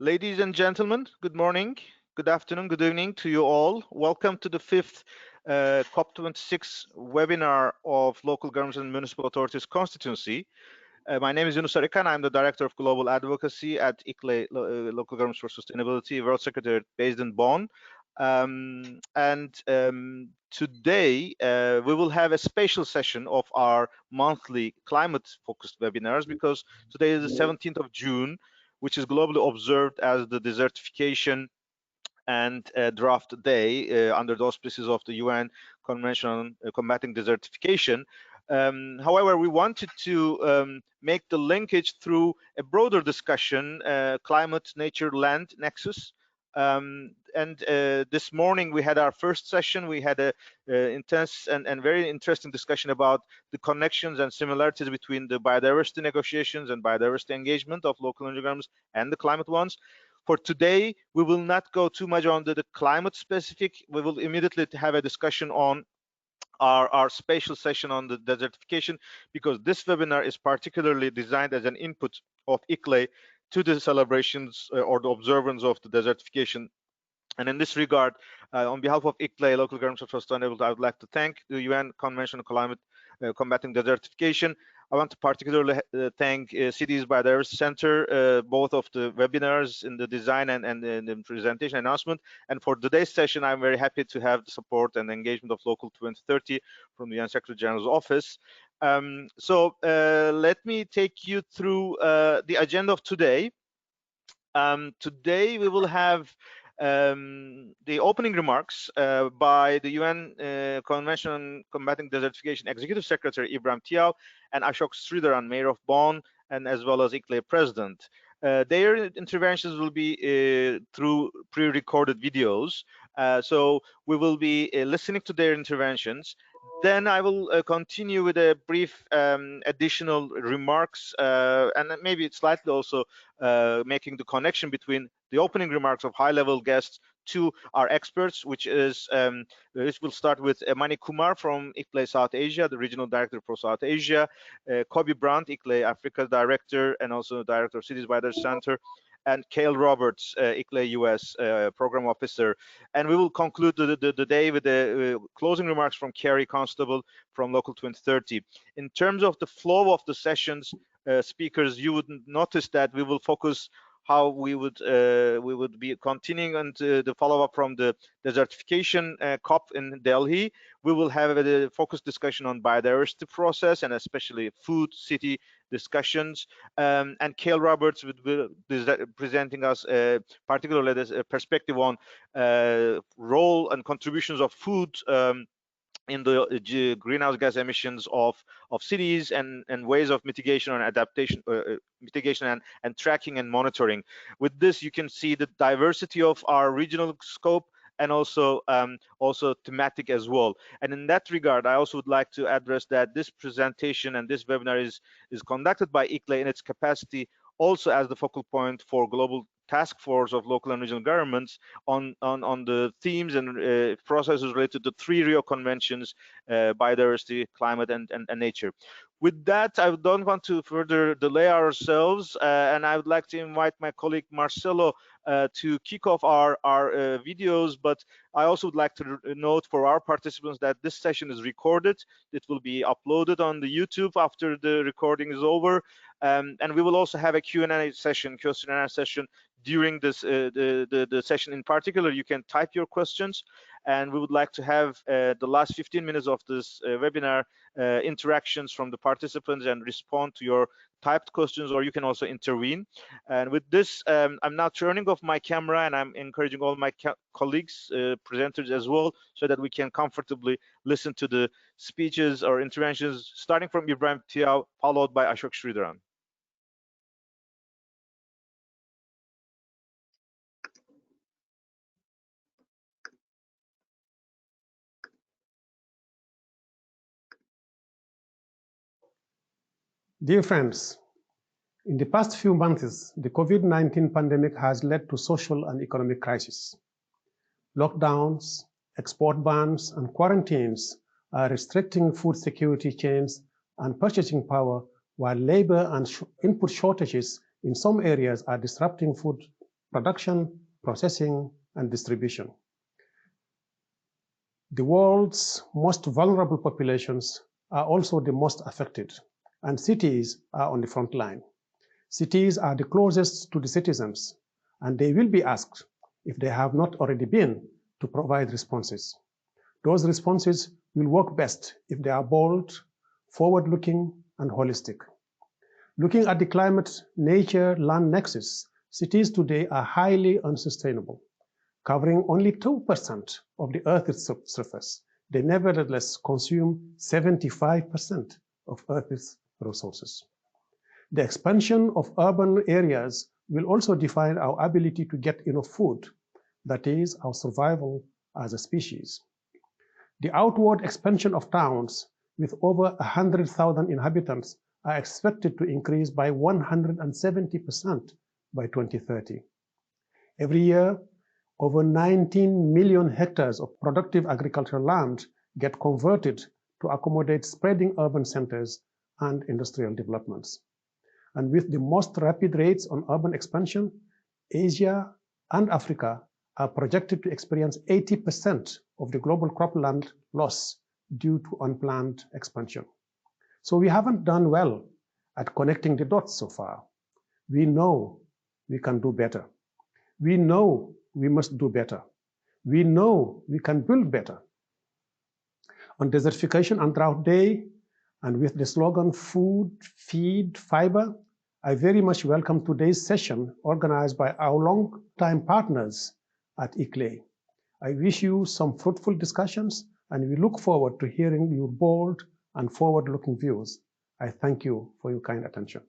Ladies and gentlemen, good morning, good afternoon, good evening to you all. Welcome to the fifth COP26 webinar of Local Governments and Municipal Authorities Constituency. My name is Yunus Arikan. I'm the Director of Global Advocacy at ICLEI Local Governments for Sustainability, World Secretariat based in Bonn. Today we will have a special session of our monthly climate-focused webinars because today is the 17th of June, which is globally observed as the Desertification and Drought Day under the auspices of the UN Convention on Combating Desertification. However, we wanted to make the linkage through a broader discussion, climate, nature, land nexus. This morning we had our first session. We had a intense and very interesting discussion about the connections and similarities between the biodiversity negotiations and biodiversity engagement of local energy governments and the climate ones. For today, we will not go too much on the climate specific. We will immediately have a discussion on our special session on the desertification, because this webinar is particularly designed as an input of ICLEI to the celebrations or the observance of the desertification. And in this regard, on behalf of ICLEI, Local Governments for Sustainability, I would like to thank the UN Convention on Climate Combating Desertification. I want to particularly thank Cities Biodiversity Center, both of the webinars in the design and the presentation announcement. And for today's session, I'm very happy to have the support and engagement of Local 2030 from the UN Secretary General's office. Let me take you through the agenda of today. Today we will have the opening remarks by the UN Convention on Combating Desertification Executive Secretary Ibrahim Thiaw and Ashok Sridharan, Mayor of Bonn, and as well as ICLEI President. Their interventions will be through pre-recorded videos, so we will be listening to their interventions. Then I will continue with a brief additional remarks and maybe slightly also making the connection between the opening remarks of high-level guests to our experts, which will start with Mani Kumar from ICLEI South Asia, the Regional Director for South Asia, Kobe Brandt, ICLEI Africa Director and also Director of Cities Biodiversity Center, and Gail Roberts, ICLEI US Program Officer. And we will conclude the day with the closing remarks from Carrie Constable from Local 2030. In terms of the flow of the sessions, speakers, you would notice that we will focus how we would be continuing on the follow-up from the desertification COP in Delhi. We will have a focused discussion on biodiversity process and especially food city discussions. And Gail Roberts will be presenting us particularly this perspective on role and contributions of food in the greenhouse gas emissions of cities and ways of mitigation and adaptation, mitigation and tracking and monitoring. With this, you can see the diversity of our regional scope and also thematic as well. And in that regard, I also would like to address that this presentation and this webinar is conducted by ICLEI in its capacity also as the focal point for global task force of local and regional governments on the themes and processes related to 3 Rio conventions, biodiversity, climate, and nature. With that, I don't want to further delay ourselves, and I would like to invite my colleague Marcelo to kick off our videos, but I also would like to note for our participants that this session is recorded. It will be uploaded on the YouTube after the recording is over, and we will also have a Q&A session, during this the session. In particular, you can type your questions, and we would like to have the last 15 minutes of this webinar interactions from the participants and respond to your typed questions, or you can also intervene. And with this, I'm now turning off my camera, and I'm encouraging all my colleagues, presenters as well, so that we can comfortably listen to the speeches or interventions, starting from Ibrahim Thiaw, followed by Ashok Sridharan. Dear friends, in the past few months, the COVID-19 pandemic has led to social and economic crisis. Lockdowns, export bans, and quarantines are restricting food security chains and purchasing power, while labor and input shortages in some areas are disrupting food production, processing, and distribution. The world's most vulnerable populations are also the most affected, and cities are on the front line. Cities are the closest to the citizens, and they will be asked, if they have not already been, to provide responses. Those responses will work best if they are bold, forward-looking, and holistic. Looking at the climate-nature-land nexus, cities today are highly unsustainable. Covering only 2% of the Earth's surface, they nevertheless consume 75% of Earth's resources. The expansion of urban areas will also define our ability to get enough food, that is, our survival as a species. The outward expansion of towns with over 100,000 inhabitants are expected to increase by 170% by 2030. Every year, over 19 million hectares of productive agricultural land get converted to accommodate spreading urban centers and industrial developments. And with the most rapid rates on urban expansion, Asia and Africa are projected to experience 80% of the global cropland loss due to unplanned expansion. So we haven't done well at connecting the dots so far. We know we can do better. We know we must do better. We know we can build better. On Desertification and Drought Day, and with the slogan Food, Feed, Fiber, I very much welcome today's session organized by our long-time partners at ICLEI. I wish you some fruitful discussions, and we look forward to hearing your bold and forward-looking views. I thank you for your kind attention.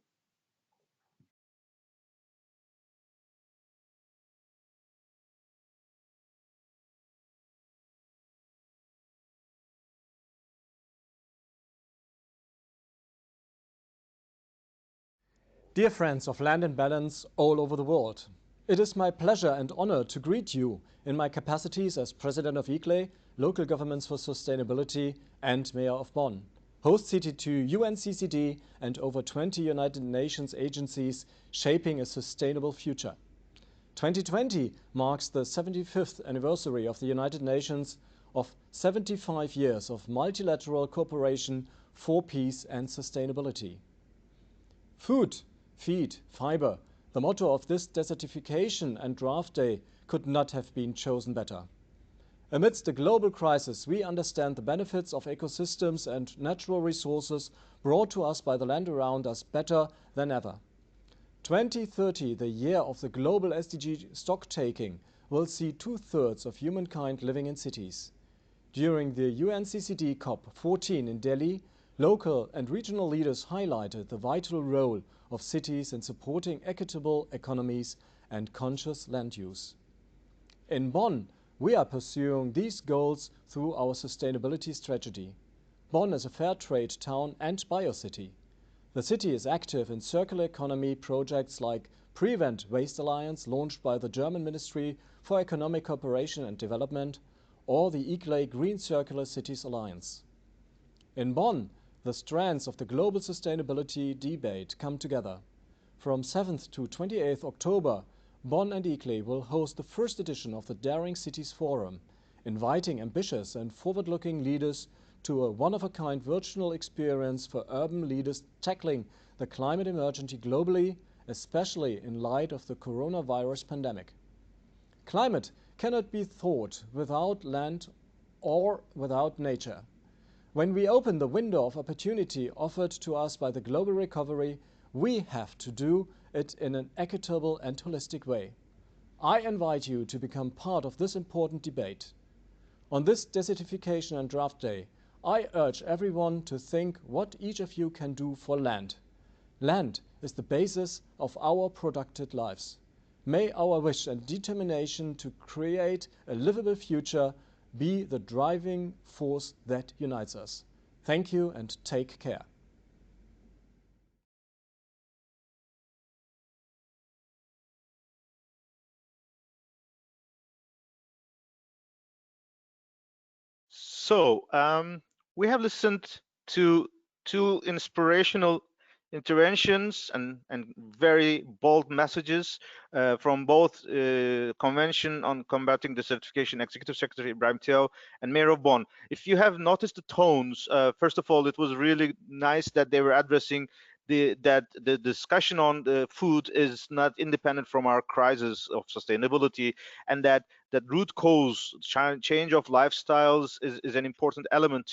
Dear friends of Land and Balance all over the world, it is my pleasure and honor to greet you in my capacities as President of ICLEI, Local Governments for Sustainability, and Mayor of Bonn, host city to UNCCD and over 20 United Nations agencies shaping a sustainable future. 2020 marks the 75th anniversary of the United Nations of 75 years of multilateral cooperation for peace and sustainability. Food, feed, fiber, the motto of this Desertification and Drought Day could not have been chosen better. Amidst the global crisis, we understand the benefits of ecosystems and natural resources brought to us by the land around us better than ever. 2030, the year of the global SDG stocktaking, will see 2/3 of humankind living in cities. During the UNCCD COP14 in Delhi, local and regional leaders highlighted the vital role of cities in supporting equitable economies and conscious land use. In Bonn, we are pursuing these goals through our sustainability strategy. Bonn is a fair trade town and biocity. The city is active in circular economy projects like Prevent Waste Alliance, launched by the German Ministry for Economic Cooperation and Development, or the ICLEI Green Circular Cities Alliance. In Bonn, the strands of the global sustainability debate come together. From 7th to 28th October, Bonn and ICLEI will host the first edition of the Daring Cities Forum, inviting ambitious and forward-looking leaders to a one-of-a-kind virtual experience for urban leaders tackling the climate emergency globally, especially in light of the coronavirus pandemic. Climate cannot be thought without land or without nature. When we open the window of opportunity offered to us by the global recovery, we have to do it in an equitable and holistic way. I invite you to become part of this important debate. On this Desertification and Drought Day, I urge everyone to think what each of you can do for land. Land is the basis of our productive lives. May our wish and determination to create a livable future be the driving force that unites us. Thank you and take care. So we have listened to two inspirational interventions and very bold messages from both Convention on Combating Desertification Executive Secretary Ibrahim Thiaw and Mayor of Bonn. If you have noticed the tones, first of all, it was really nice that they were addressing that the discussion on the food is not independent from our crisis of sustainability, and that root cause change of lifestyles is an important element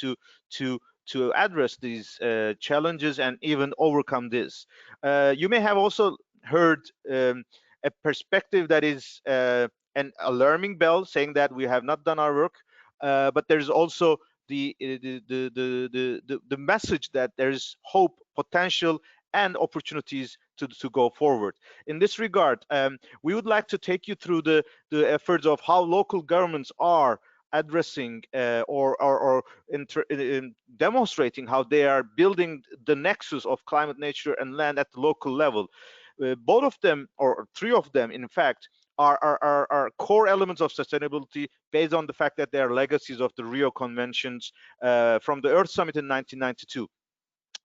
to address these challenges and even overcome this. You may have also heard a perspective that is an alarming bell saying that we have not done our work, but there's also the message that there's hope, potential, and opportunities to go forward. In this regard, we would like to take you through the efforts of how local governments are addressing or demonstrating how they are building the nexus of climate, nature, and land at the local level. Both of them, or three of them, in fact, are core elements of sustainability based on the fact that they are legacies of the Rio Conventions from the Earth Summit in 1992.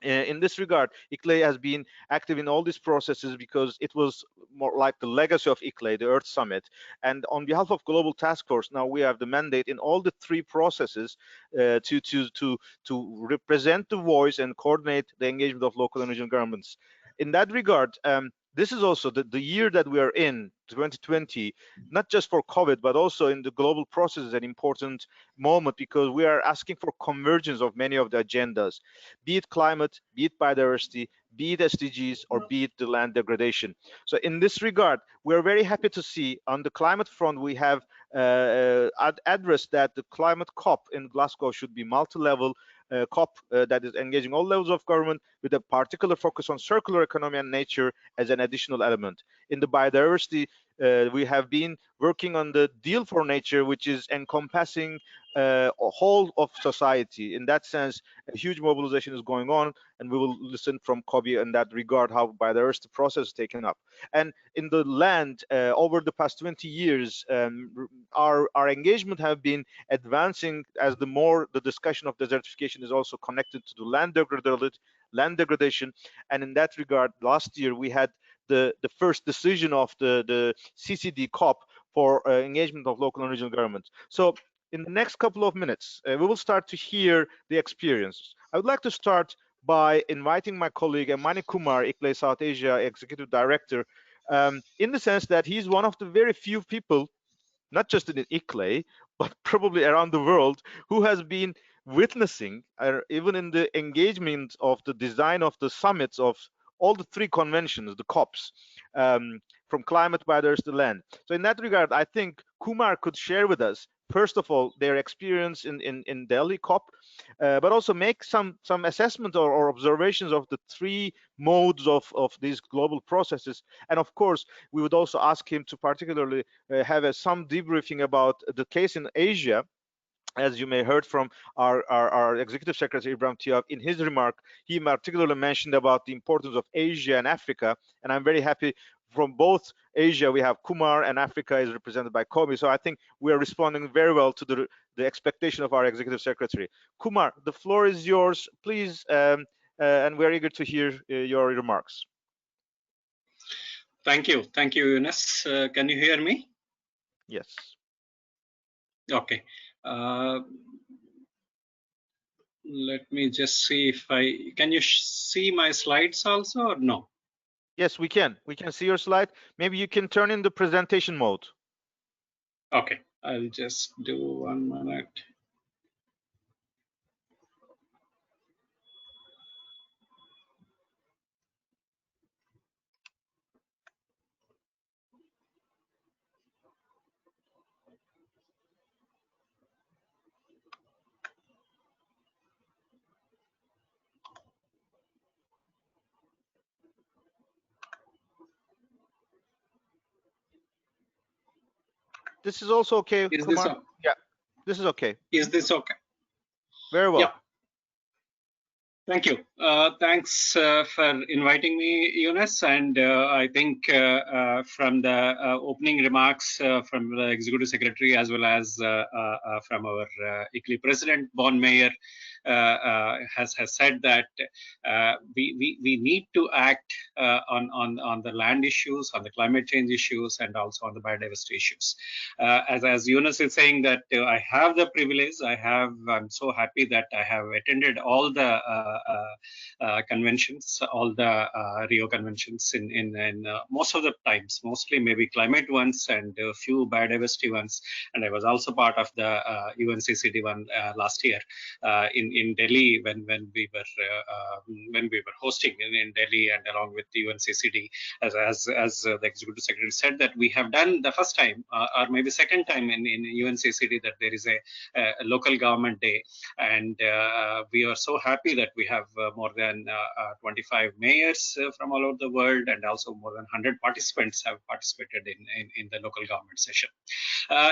In this regard, ICLEI has been active in all these processes because it was more like the legacy of ICLEI, the Earth Summit. And on behalf of Global Task Force, now we have the mandate in all the three processes to represent the voice and coordinate the engagement of local and regional governments. In that regard, this is also the year that we are in, 2020, not just for COVID, but also in the global process is an important moment because we are asking for convergence of many of the agendas, be it climate, be it biodiversity, be it SDGs, or be it the land degradation. So in this regard, we're very happy to see on the climate front, we have addressed that the climate COP in Glasgow should be multi-level COP that is engaging all levels of government with a particular focus on circular economy and nature as an additional element. In the biodiversity, we have been working on the deal for nature, which is encompassing a whole of society. In that sense, a huge mobilization is going on, and we will listen from Kobi in that regard how biodiversity process is taken up. And in the land, over the past 20 years, our engagement have been advancing as the discussion of desertification is also connected to the land degradation. And in that regard, last year we had the first decision of the CCD COP for engagement of local and regional governments. So in the next couple of minutes, we will start to hear the experience. I would like to start by inviting my colleague Mani Kumar, ICLEI South Asia Executive Director, in the sense that he's one of the very few people, not just in ICLEI, but probably around the world, who has been witnessing, even in the engagement of the design of the summits of all the three conventions, the COPs, from climate, biodiversity, to land. So in that regard, I think Kumar could share with us, first of all, their experience in Delhi COP, but also make some assessment or observations of the three modes of these global processes. And of course, we would also ask him to particularly have some debriefing about the case in Asia. As you may heard from our Executive Secretary Ibrahim Thiaw in his remark, he particularly mentioned about the importance of Asia and Africa, and I'm very happy from both Asia we have Kumar and Africa is represented by Kobi. So I think we are responding very well to the expectation of our Executive Secretary. Kumar, the floor is yours, please, and we're eager to hear your remarks. Thank you, Eunice. Can you hear me? Yes. Okay. Let me just see if can you see my slides also or no? Yes, we can see your slide. Maybe you can turn in the presentation mode. Okay, I'll just do 1 minute. This is also okay, Is Kumar? this okay? Yeah, this is okay. Is this okay? Very well. Yeah. Thank you. Thanks for inviting me, Eunice. And I think from the opening remarks from the Executive Secretary as well as from our ICLEI President, Bonn Mayor, has said that we need to act on the land issues, on the climate change issues, and also on the biodiversity issues. As Eunice is saying that I have the privilege, I'm so happy that I have attended all the conventions, all the Rio conventions in most of the times, mostly maybe climate ones and a few biodiversity ones. And I was also part of the UNCCD one last year in Delhi when we were hosting in Delhi, and along with the UNCCD, as the Executive Secretary said, that we have done the first time or maybe second time in UNCCD that there is a local government day, and we are so happy that we have more than 25 mayors from all over the world, and also more than 100 participants have participated in the local government session.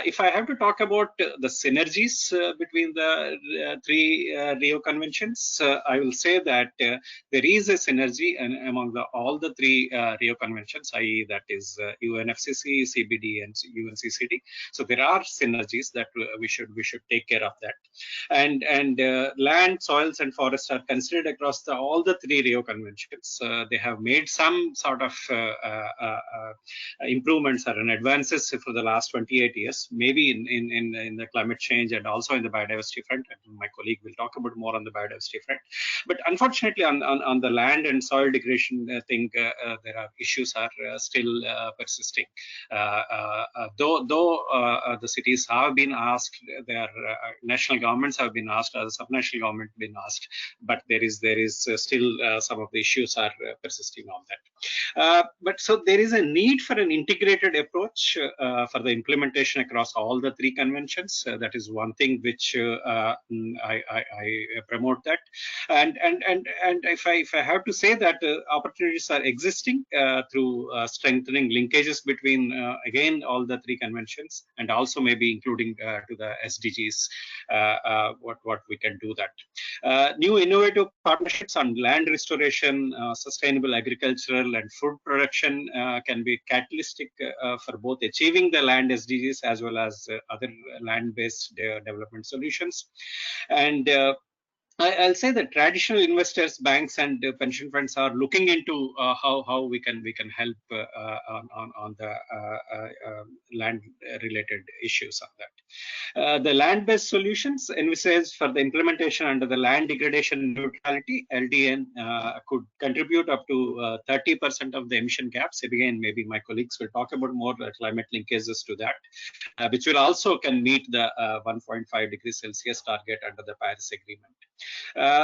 If I have to talk about the synergies between the three Rio conventions, I will say that there is a synergy among all the three Rio conventions, i.e. that is UNFCCC, CBD, and UNCCD. So there are synergies that we should take care of that. And land, soils, and forests are considered across all the three Rio conventions. They have made some sort of improvements or advances for the last 28 years, maybe in the climate change and also in the biodiversity front. And my colleague will talk about more on the biodiversity front. But unfortunately, on the land and soil degradation thing, there are issues are still persisting. Though the cities have been asked, their national governments have been asked, as a subnational government been asked, but there is still some of the issues are persisting on that. But so there is a need for an integrated approach for the implementation across all the three conventions. That is one thing which I promote that. And if I have to say that opportunities are existing through strengthening linkages between again all the three conventions, and also maybe including to the SDGs, what we can do that. New innovative partnerships on land restoration, sustainable agricultural and food production can be catalytic for both achieving the land SDGs as well as other land-based development solutions. And I'll say that traditional investors, banks, and pension funds are looking into how we can help on the land-related issues on that. The land-based solutions envisaged for the implementation under the land degradation neutrality (LDN) could contribute up to 30% of the emission gaps. Again, maybe my colleagues will talk about more climate linkages to that, which will also can meet the 1.5 degrees Celsius target under the Paris Agreement.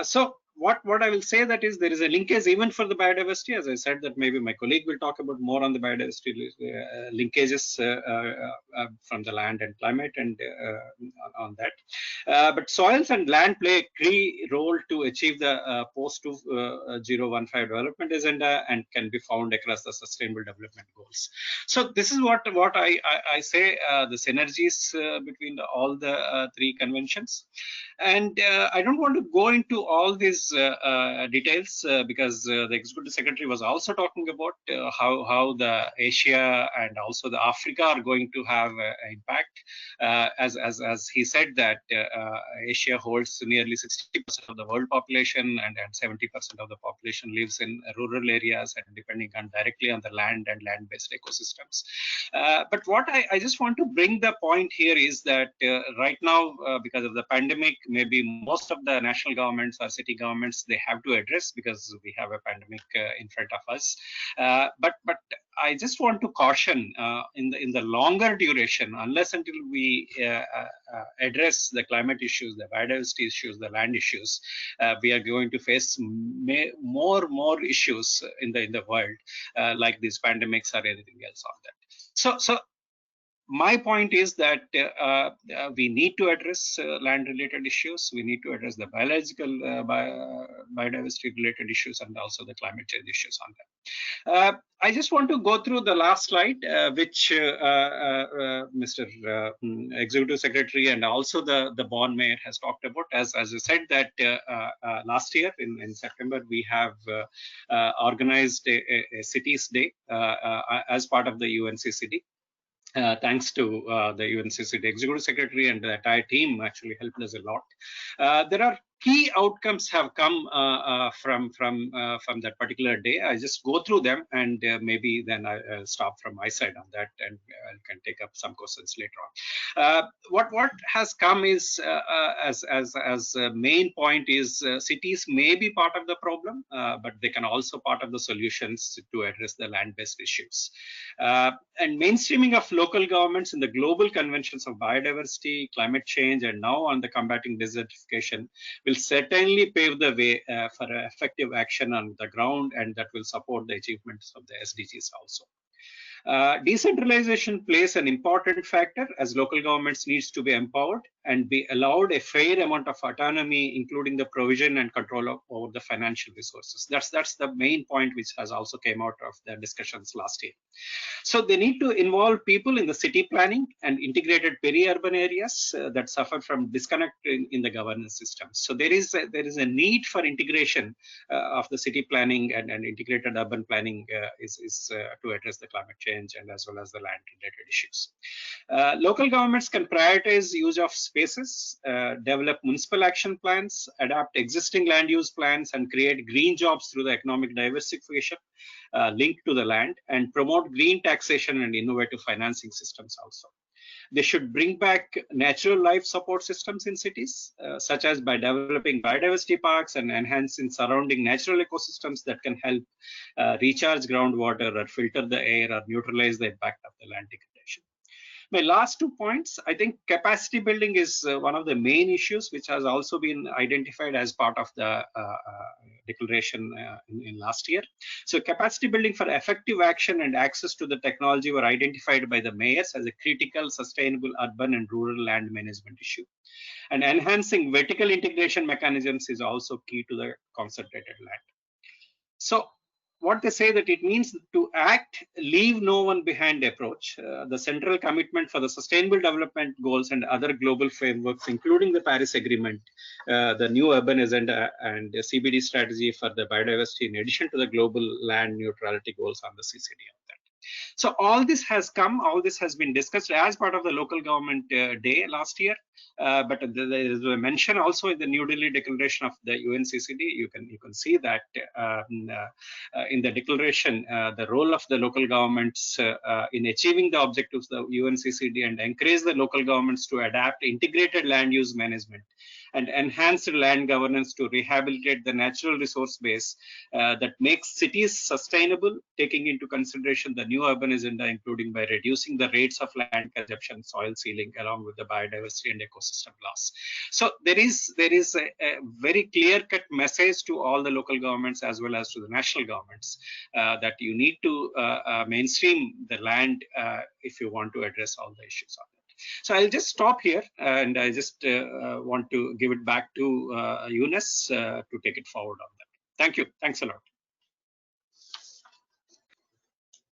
So what I will say that is there is a linkage even for the biodiversity. As I said, that maybe my colleague will talk about more on the biodiversity linkages from the land and climate and on that. But soils and land play a key role to achieve the post-2015 development agenda and can be found across the sustainable development goals. So this is what I say the synergies between all the three conventions. And I don't want to go into all these details because the Executive Secretary was also talking about how the Asia and also the Africa are going to have an impact. As he said that Asia holds nearly 60% of the world population, and 70% of the population lives in rural areas and depending on directly on the land and land-based ecosystems. But what I just want to bring the point here is that right now, because of the pandemic, maybe most of the national governments or city governments, they have to address because we have a pandemic in front of us. But I just want to caution in the longer duration, unless until we address the climate issues, the biodiversity issues, the land issues, we are going to face more issues in the world, like these pandemics or anything else on that. So my point is that we need to address land-related issues. We need to address the biological biodiversity-related issues and also the climate change issues on them. I just want to go through the last slide, which Mr. Executive Secretary and also the Bonn Mayor has talked about. As I said that last year in September, we have organized a Cities Day as part of the UNCCD. Thanks to the UNCCD Executive Secretary and the entire team actually helped us a lot. There are key outcomes have come from that particular day. I just go through them and maybe then I'll stop from my side on that and I can take up some questions later on. What has come is as a main point is cities may be part of the problem, but they can also part of the solutions to address the land-based issues. And mainstreaming of local governments in the global conventions of biodiversity, climate change, and now on the combating desertification will certainly pave the way for effective action on the ground, and that will support the achievements of the SDGs also. Decentralization plays an important factor as local governments needs to be empowered and be allowed a fair amount of autonomy, including the provision and control over the financial resources. That's the main point which has also came out of the discussions last year. So they need to involve people in the city planning and integrated peri-urban areas that suffer from disconnect in the governance system. So there is a need for integration of the city planning and integrated urban planning to address the climate change and as well as the land-related issues. Local governments can prioritize use of spaces, develop municipal action plans, adapt existing land use plans, and create green jobs through the economic diversification linked to the land, and promote green taxation and innovative financing systems also. They should bring back natural life support systems in cities, such as by developing biodiversity parks and enhancing surrounding natural ecosystems that can help recharge groundwater or filter the air or neutralize the impact of the land degradation. My last 2 points, I think capacity building is one of the main issues which has also been identified as part of the declaration in last year. So capacity building for effective action and access to the technology were identified by the mayors as a critical, sustainable urban and rural land management issue. And enhancing vertical integration mechanisms is also key to the concentrated land. So what they say that it means to act, leave no one behind approach. The central commitment for the sustainable development goals and other global frameworks, including the Paris Agreement, the new urban agenda and the CBD strategy for the biodiversity, in addition to the global land neutrality goals on the CCD of that. So all this has come, all this has been discussed as part of the local government day last year. But there is a mention also in the New Delhi declaration of the UNCCD. You can see that in the declaration, the role of the local governments in achieving the objectives of the UNCCD and encourage the local governments to adapt integrated land use management and enhanced land governance to rehabilitate the natural resource base that makes cities sustainable, taking into consideration the new urban agenda, including by reducing the rates of land consumption, soil sealing, along with the biodiversity and ecosystem loss. So there is a very clear-cut message to all the local governments as well as to the national governments that you need to mainstream the land if you want to address all the issues on it. So I'll just stop here, and I just want to give it back to Eunice to take it forward on that. Thank you. Thanks a lot.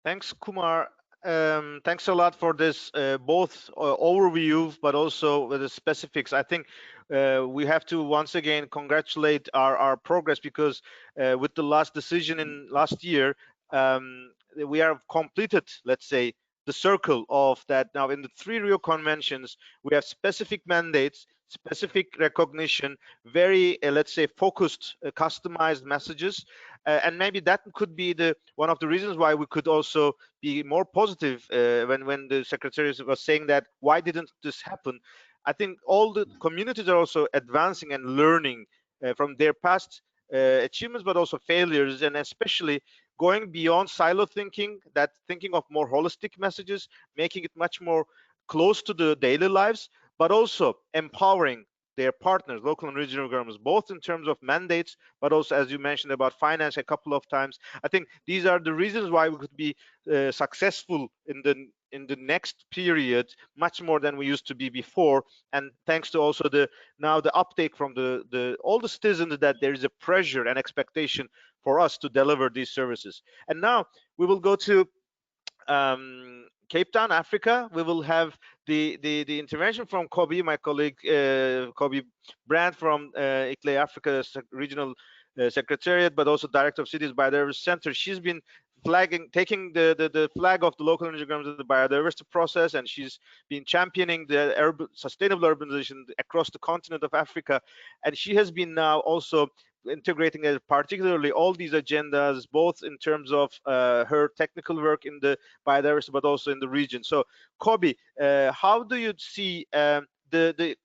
Thanks, Kumar. Thanks a lot for this both overview, but also with the specifics. I think we have to once again congratulate our progress, because with the last decision in last year, we have completed, let's say, the circle of that. Now in the 3 Rio conventions, we have specific mandates, specific recognition, very let's say focused, customized messages, and maybe that could be one of the reasons why we could also be more positive when the secretary was saying that why didn't this happen. I think all the communities are also advancing and learning from their past achievements, but also failures, and especially going beyond silo thinking, that thinking of more holistic messages, making it much more close to the daily lives, but also empowering their partners, local and regional governments, both in terms of mandates, but also, as you mentioned, about finance a couple of times. I think these are the reasons why we could be successful in the in the next period much more than we used to be before, and thanks to also the uptake from all the citizens, that there is a pressure and expectation for us to deliver these services. And now we will go to Cape Town, Africa. We will have the intervention from Kobe, my colleague Kobe Brandt from ICLEI Africa Regional Secretariat, but also Director of Cities Biodiversity Center. She's been taking the flag of the local energy programs in the biodiversity process, and she's been championing the sustainable urbanization across the continent of Africa. And she has been now also integrating particularly all these agendas, both in terms of her technical work in the biodiversity, but also in the region. So, Kobe, how do you see the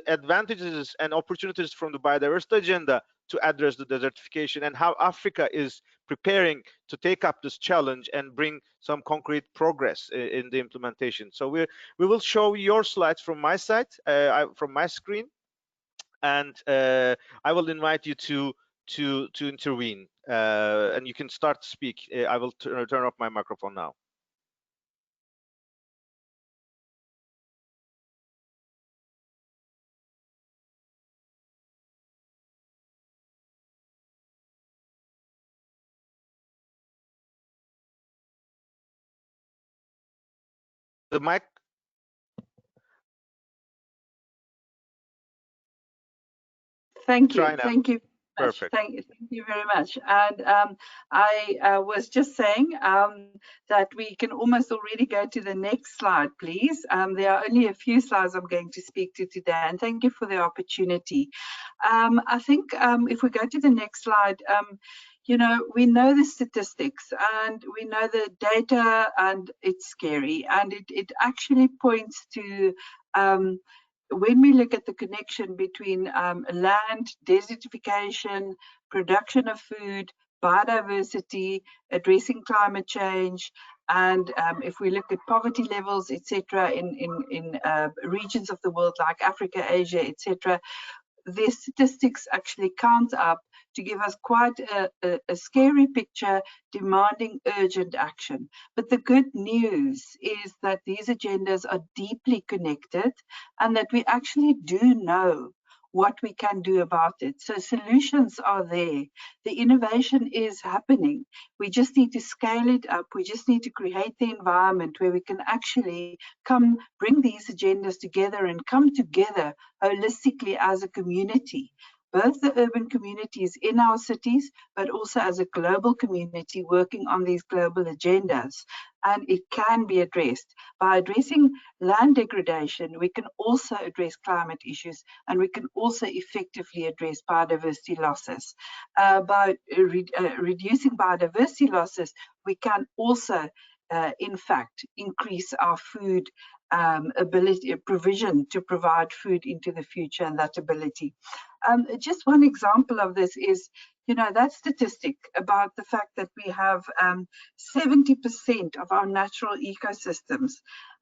advantages and opportunities from the biodiversity agenda to address the desertification, and how Africa is preparing to take up this challenge and bring some concrete progress in the implementation? So we will show your slides from my side, from my screen, and I will invite you to intervene, and you can start to speak. I will turn off my microphone now. The mic. Thank you. Thank you. Perfect. Thank you very much. And I was just saying that we can almost already go to the next slide, please. There are only a few slides I'm going to speak to today, and thank you for the opportunity. I think if we go to the next slide, you know, we know the statistics and we know the data, and it's scary, and it actually points to when we look at the connection between land, desertification, production of food, biodiversity, addressing climate change, and if we look at poverty levels, etc., in regions of the world like Africa, Asia, etc., the statistics actually count up to give us quite a scary picture demanding urgent action. But the good news is that these agendas are deeply connected and that we actually do know what we can do about it. So solutions are there. The innovation is happening. We just need to scale it up. We just need to create the environment where we can actually bring these agendas together and come together holistically as a community, both the urban communities in our cities, but also as a global community working on these global agendas. And it can be addressed. By addressing land degradation, we can also address climate issues, and we can also effectively address biodiversity losses. By reducing biodiversity losses, we can also, in fact, increase our food provision to provide food into the future, and that ability. Just one example of this is, you know, that statistic about the fact that we have 70% of our natural ecosystems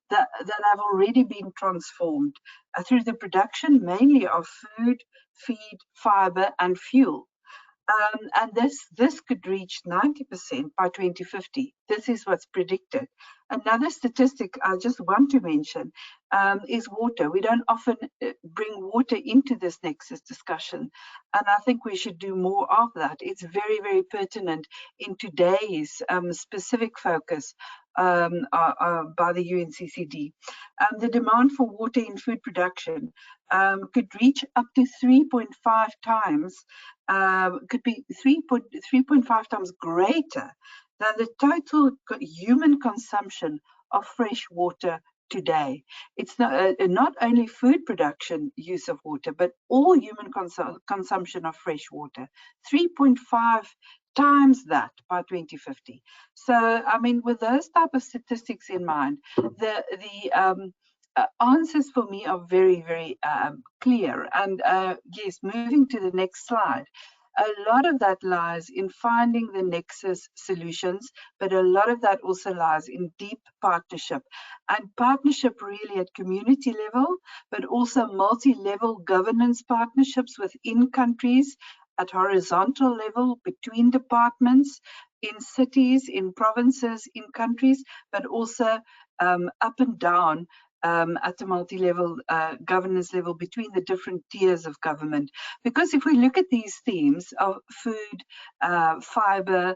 that have already been transformed through the production mainly of food, feed, fiber, and fuel. And this could reach 90% by 2050. This is what's predicted. Another statistic I just want to mention is water. We don't often bring water into this nexus discussion, and I think we should do more of that. It's very, very pertinent in today's specific focus by the UNCCD. The demand for water in food production could reach up to 3.5 times, could be 3.5 times greater than the total human consumption of fresh water today. It's not only food production use of water, but all human consumption of fresh water, 3.5 times that by 2050. So, I mean, with those type of statistics in mind, the answers for me are very, very clear. And yes, moving to the next slide. A lot of that lies in finding the nexus solutions, but a lot of that also lies in deep partnership, and partnership really at community level, but also multi-level governance partnerships within countries, at horizontal level between departments, in cities, in provinces, in countries, but also up and down at the multi-level governance level between the different tiers of government. Because if we look at these themes of food, fiber,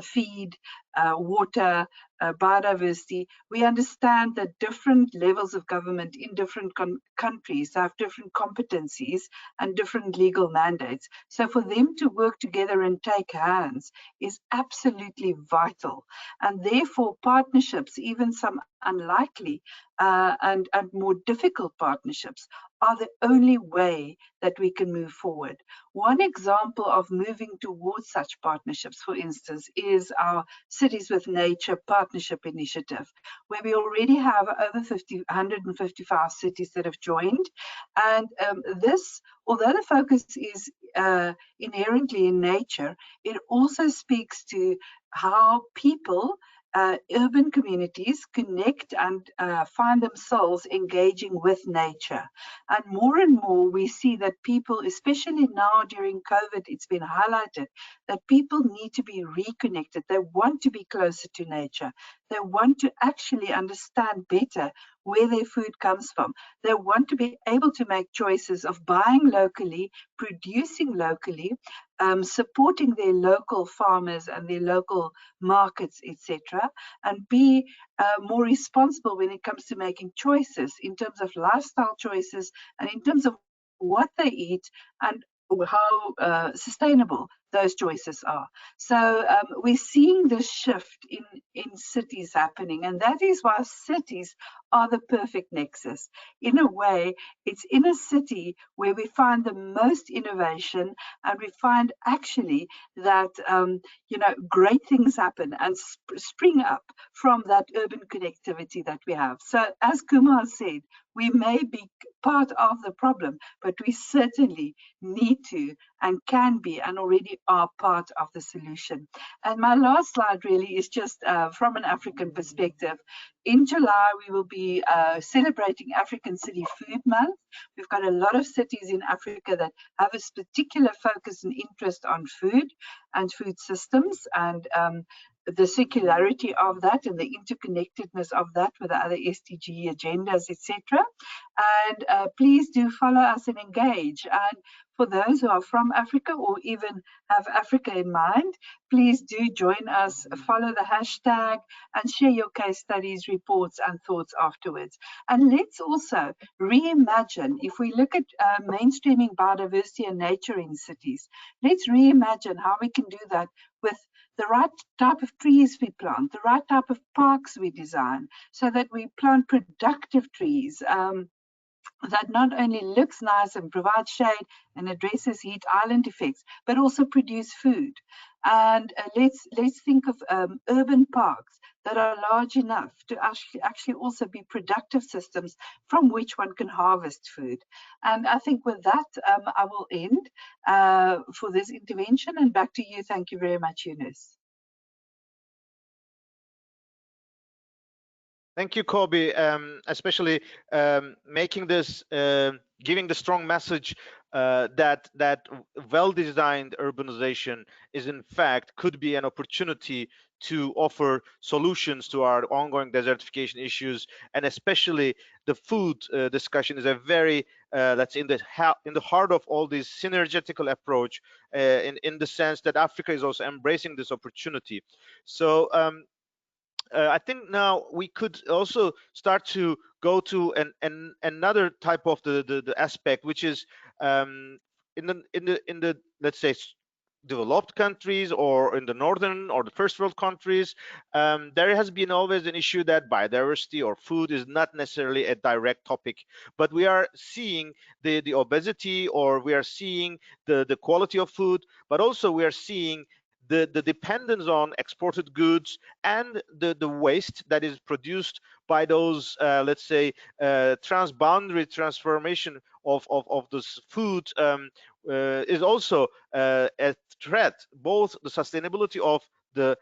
feed, water, biodiversity, we understand that different levels of government in different countries have different competencies and different legal mandates. So for them to work together and take hands is absolutely vital. And therefore partnerships, even some unlikely and more difficult partnerships, are the only way that we can move forward. One example of moving towards such partnerships, for instance, is our Cities with Nature Partnership Initiative, where we already have over 155 cities that have joined. And this, although the focus is inherently in nature, it also speaks to how people, urban communities connect and find themselves engaging with nature. And more we see that people, especially now during COVID, it's been highlighted that people need to be reconnected. They want to be closer to nature. They want to actually understand better where their food comes from. They want to be able to make choices of buying locally, producing locally, supporting their local farmers and their local markets, etc., and be more responsible when it comes to making choices in terms of lifestyle choices and in terms of what they eat and how sustainable those choices are. So we're seeing this shift in cities happening, and that is why cities are the perfect nexus. In a way, it's in a city where we find the most innovation, and we find actually that great things happen and spring up from that urban connectivity that we have. So as Kumar said, we may be part of the problem, but we certainly need to and can be and already are part of the solution. And my last slide really is just from an African perspective. In July, we will be celebrating African City Food Month. We've got a lot of cities in Africa that have a particular focus and interest on food and food systems, and the circularity of that and the interconnectedness of that with the other SDG agendas, etc. And please do follow us and engage. And for those who are from Africa or even have Africa in mind, please do join us, follow the hashtag, and share your case studies, reports, and thoughts afterwards. And let's also reimagine, if we look at mainstreaming biodiversity and nature in cities, let's reimagine how we can do that with the right type of trees we plant, the right type of parks we design, so that we plant productive trees that not only looks nice and provides shade and addresses heat island effects, but also produce food. And let's think of urban parks that are large enough to actually also be productive systems from which one can harvest food. And I think with that, I will end for this intervention, and back to you. Thank you very much, Eunice. Thank you, Kobe, especially making this, giving the strong message that well-designed urbanization is in fact could be an opportunity to offer solutions to our ongoing desertification issues, and especially the food discussion is a very that's in the heart of all this synergetical approach, in the sense that Africa is also embracing this opportunity. So I think now we could also start to go to another type of the aspect, which is in the let's say developed countries or in the northern or the first world countries, there has been always an issue that biodiversity or food is not necessarily a direct topic, but we are seeing the obesity, or we are seeing the quality of food, but also we are seeing the dependence on exported goods and the waste that is produced by those let's say transboundary transformation of this food is also a threat, both the sustainability of the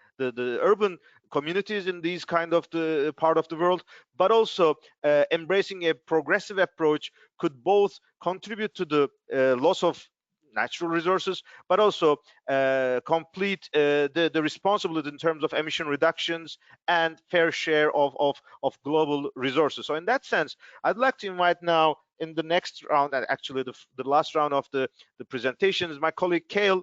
urban communities in these kind of the part of the world, but also embracing a progressive approach could both contribute to the loss of natural resources, but also complete the responsibility in terms of emission reductions and fair share of global resources. So in that sense, I'd like to invite now in the next round, and actually the last round of the presentation, is my colleague Gail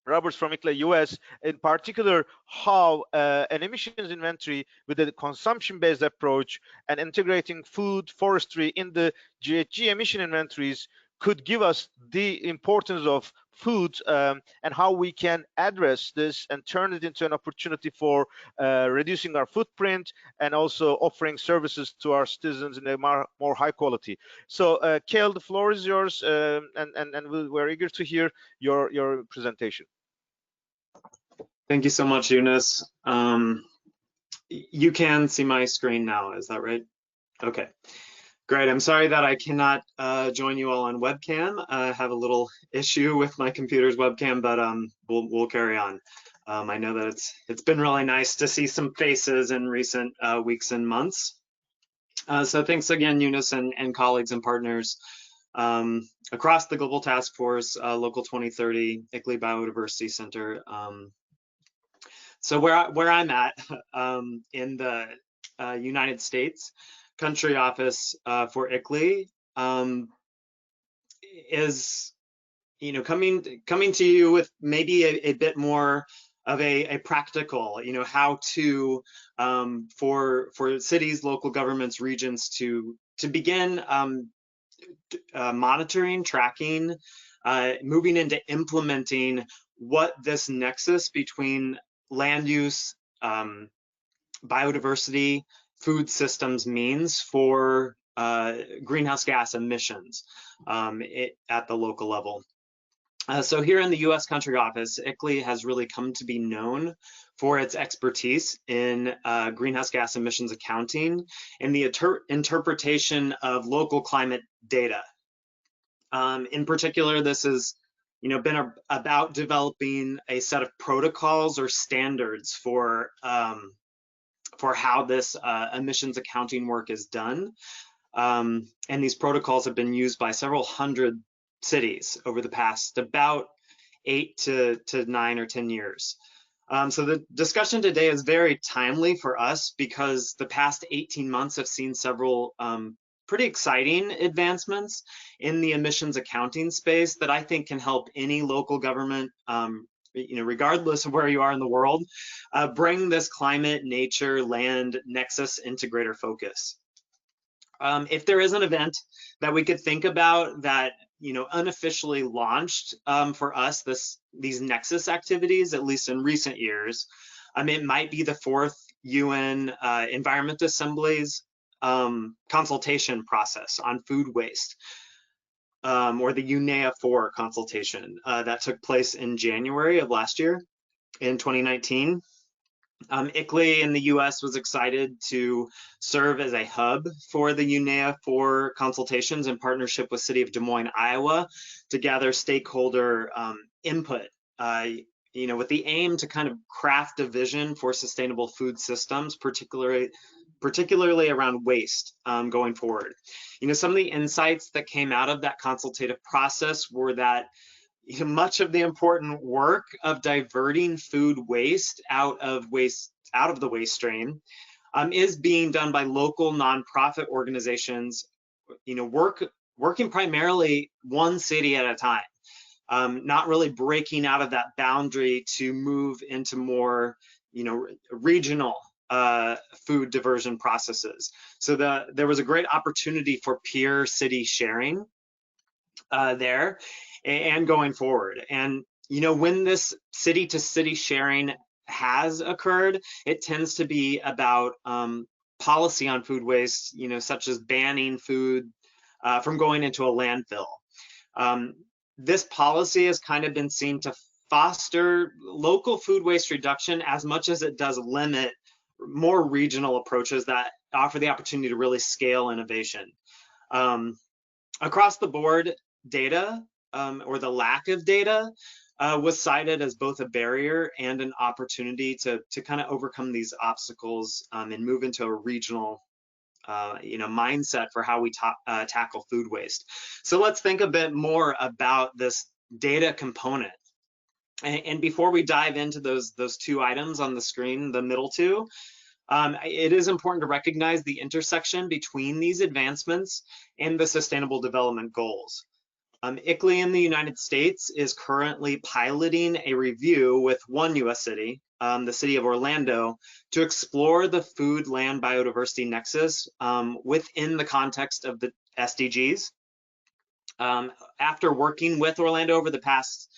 Roberts from ICLEI US, in particular, how an emissions inventory with a consumption-based approach and integrating food, forestry in the GHG emission inventories could give us the importance of food and how we can address this and turn it into an opportunity for reducing our footprint and also offering services to our citizens in a more high quality. So, Gail, the floor is yours, and we're eager to hear your presentation. Thank you so much, Eunice. You can see my screen now, is that right? Okay, great. I'm sorry that I cannot join you all on webcam. I have a little issue with my computer's webcam, but we'll carry on. I know that it's been really nice to see some faces in recent weeks and months. So thanks again, Eunice and colleagues and partners across the Global Task Force, Local 2030, ICLEI Biodiversity Center. So where I'm at in the United States country office for ICLEI is, coming to you with maybe a bit more of a practical, how to for cities, local governments, regions to begin monitoring, tracking, moving into implementing what this nexus between land use, biodiversity, food systems means for greenhouse gas emissions at the local level. So here in the US country office, ICLEI has really come to be known for its expertise in greenhouse gas emissions accounting and the interpretation of local climate data. In particular, this has been about developing a set of protocols or standards for how this emissions accounting work is done. And these protocols have been used by several hundred cities over the past about 8 to 9 or 10 years. So the discussion today is very timely for us because the past 18 months have seen several pretty exciting advancements in the emissions accounting space that I think can help any local government, regardless of where you are in the world, bring this climate, nature, land nexus into greater focus. If there is an event that we could think about that unofficially launched for us these nexus activities, at least in recent years, it might be the 4th UN Environment Assembly's consultation process on food waste, or the UNEA 4 consultation that took place in January of last year, in 2019. ICLEI in the US was excited to serve as a hub for the UNEA 4 consultations in partnership with City of Des Moines, Iowa, to gather stakeholder input, with the aim to kind of craft a vision for sustainable food systems, particularly around waste going forward. Some of the insights that came out of that consultative process were that much of the important work of diverting food waste out of the waste stream is being done by local nonprofit organizations, working primarily one city at a time, not really breaking out of that boundary to move into more, regional food diversion processes. So there was a great opportunity for peer city sharing there and going forward. And when this city to city sharing has occurred, it tends to be about policy on food waste, such as banning food from going into a landfill. This policy has kind of been seen to foster local food waste reduction as much as it does limit more regional approaches that offer the opportunity to really scale innovation. Across the board, data or the lack of data was cited as both a barrier and an opportunity to kind of overcome these obstacles and move into a regional mindset for how we tackle food waste. So let's think a bit more about this data component. And before we dive into those two items on the screen, the middle two, it is important to recognize the intersection between these advancements and the Sustainable Development Goals. ICLEI in the United States is currently piloting a review with one US city, the city of Orlando, to explore the food-land biodiversity nexus within the context of the SDGs. After working with Orlando over the past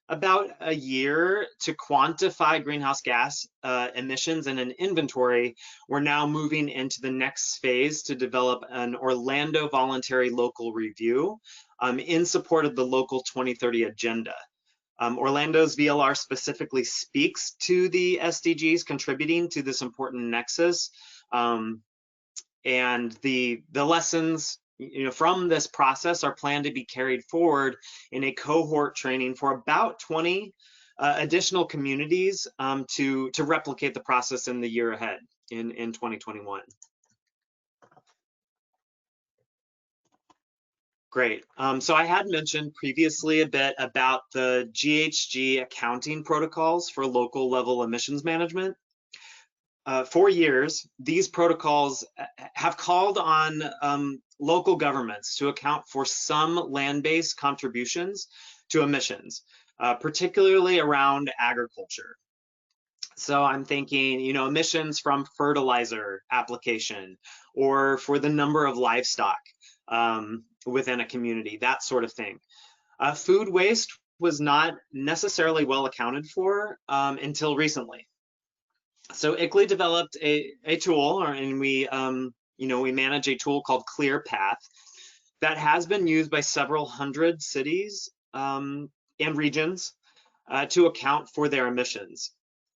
about a year to quantify greenhouse gas emissions in an inventory, we're now moving into the next phase to develop an Orlando voluntary local review in support of the local 2030 agenda. Orlando's VLR specifically speaks to the SDGs contributing to this important nexus, and the lessons from this process are planned to be carried forward in a cohort training for about 20 additional communities to replicate the process in the year ahead in 2021. Great. So I had mentioned previously a bit about the GHG accounting protocols for local level emissions management. For years, these protocols have called on local governments to account for some land-based contributions to emissions, particularly around agriculture. So I'm thinking, emissions from fertilizer application or for the number of livestock within a community, that sort of thing. Food waste was not necessarily well accounted for until recently. So ICLEI developed a tool, and we manage a tool called ClearPath that has been used by several hundred cities and regions to account for their emissions.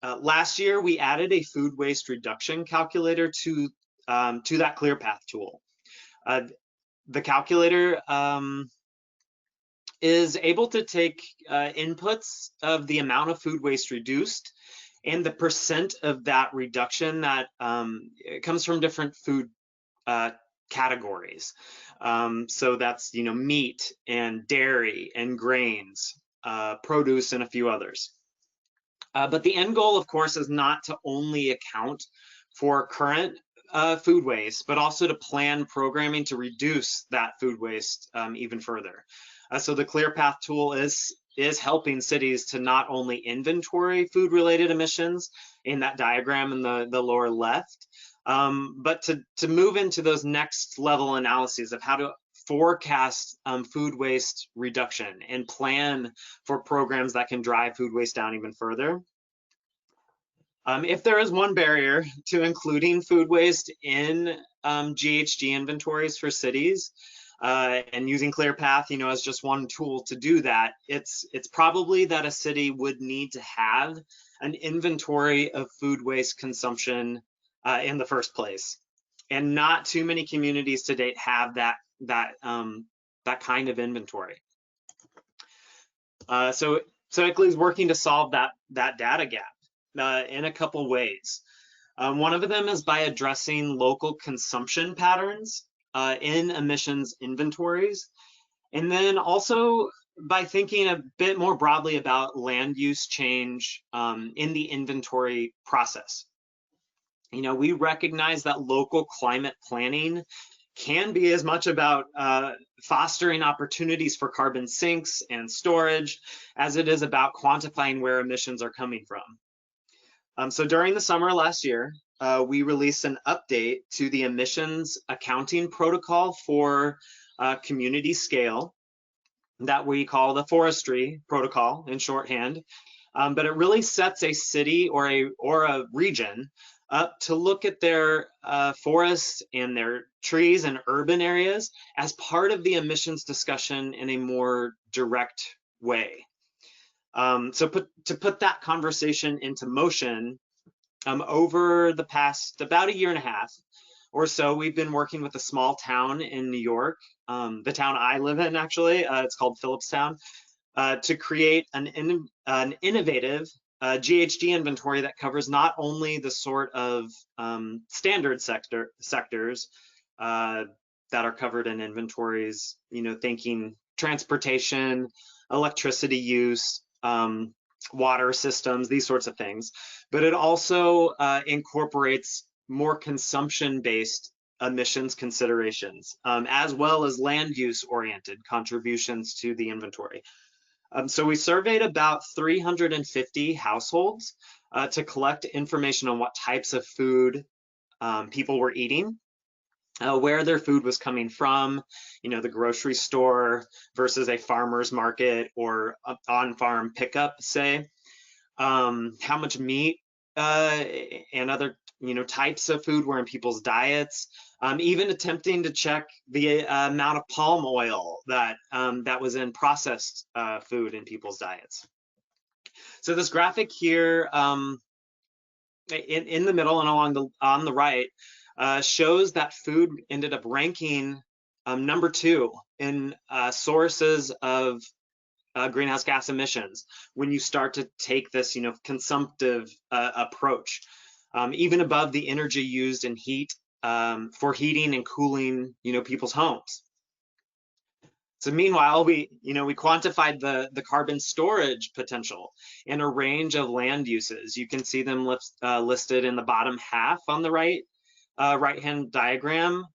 Last year, we added a food waste reduction calculator to that ClearPath tool. The calculator is able to take inputs of the amount of food waste reduced and the percent of that reduction that comes from different food categories. So that's, meat and dairy and grains, produce, and a few others. But the end goal, of course, is not to only account for current food waste, but also to plan programming to reduce that food waste even further. So the ClearPath tool is helping cities to not only inventory food-related emissions in that diagram in the lower left, but to move into those next level analyses of how to forecast food waste reduction and plan for programs that can drive food waste down even further. If there is one barrier to including food waste in GHG inventories for cities, and using ClearPath, as just one tool to do that, it's probably that a city would need to have an inventory of food waste consumption in the first place, and not too many communities to date have that kind of inventory. So ICLEI is working to solve that data gap in a couple ways. One of them is by addressing local consumption patterns in emissions inventories, and then also by thinking a bit more broadly about land use change in the inventory process. We recognize that local climate planning can be as much about fostering opportunities for carbon sinks and storage as it is about quantifying where emissions are coming from. So during the summer last year, we released an update to the emissions accounting protocol for community scale that we call the forestry protocol in shorthand. But it really sets a city or a region up to look at their forests and their trees and urban areas as part of the emissions discussion in a more direct way. So to put that conversation into motion, over the past about a year and a half or so, we've been working with a small town in New York, the town I live in actually, it's called Phillipstown, to create an innovative GHG inventory that covers not only the sort of standard sectors, that are covered in inventories, thinking transportation, electricity use, water systems, these sorts of things. But it also incorporates more consumption-based emissions considerations, as well as land use oriented contributions to the inventory. So we surveyed about 350 households to collect information on what types of food people were eating, where their food was coming from, the grocery store versus a farmer's market or on-farm pickup, say, how much meat and other types of food were in people's diets, even attempting to check the amount of palm oil that that was in processed food in people's diets. So this graphic here in the middle and on the right shows that food ended up ranking number 2 in sources of greenhouse gas emissions when you start to take this consumptive approach, even above the energy used in heat for heating and cooling people's homes. So meanwhile, we quantified the carbon storage potential in a range of land uses. You can see them listed in the bottom half on the right-hand diagram: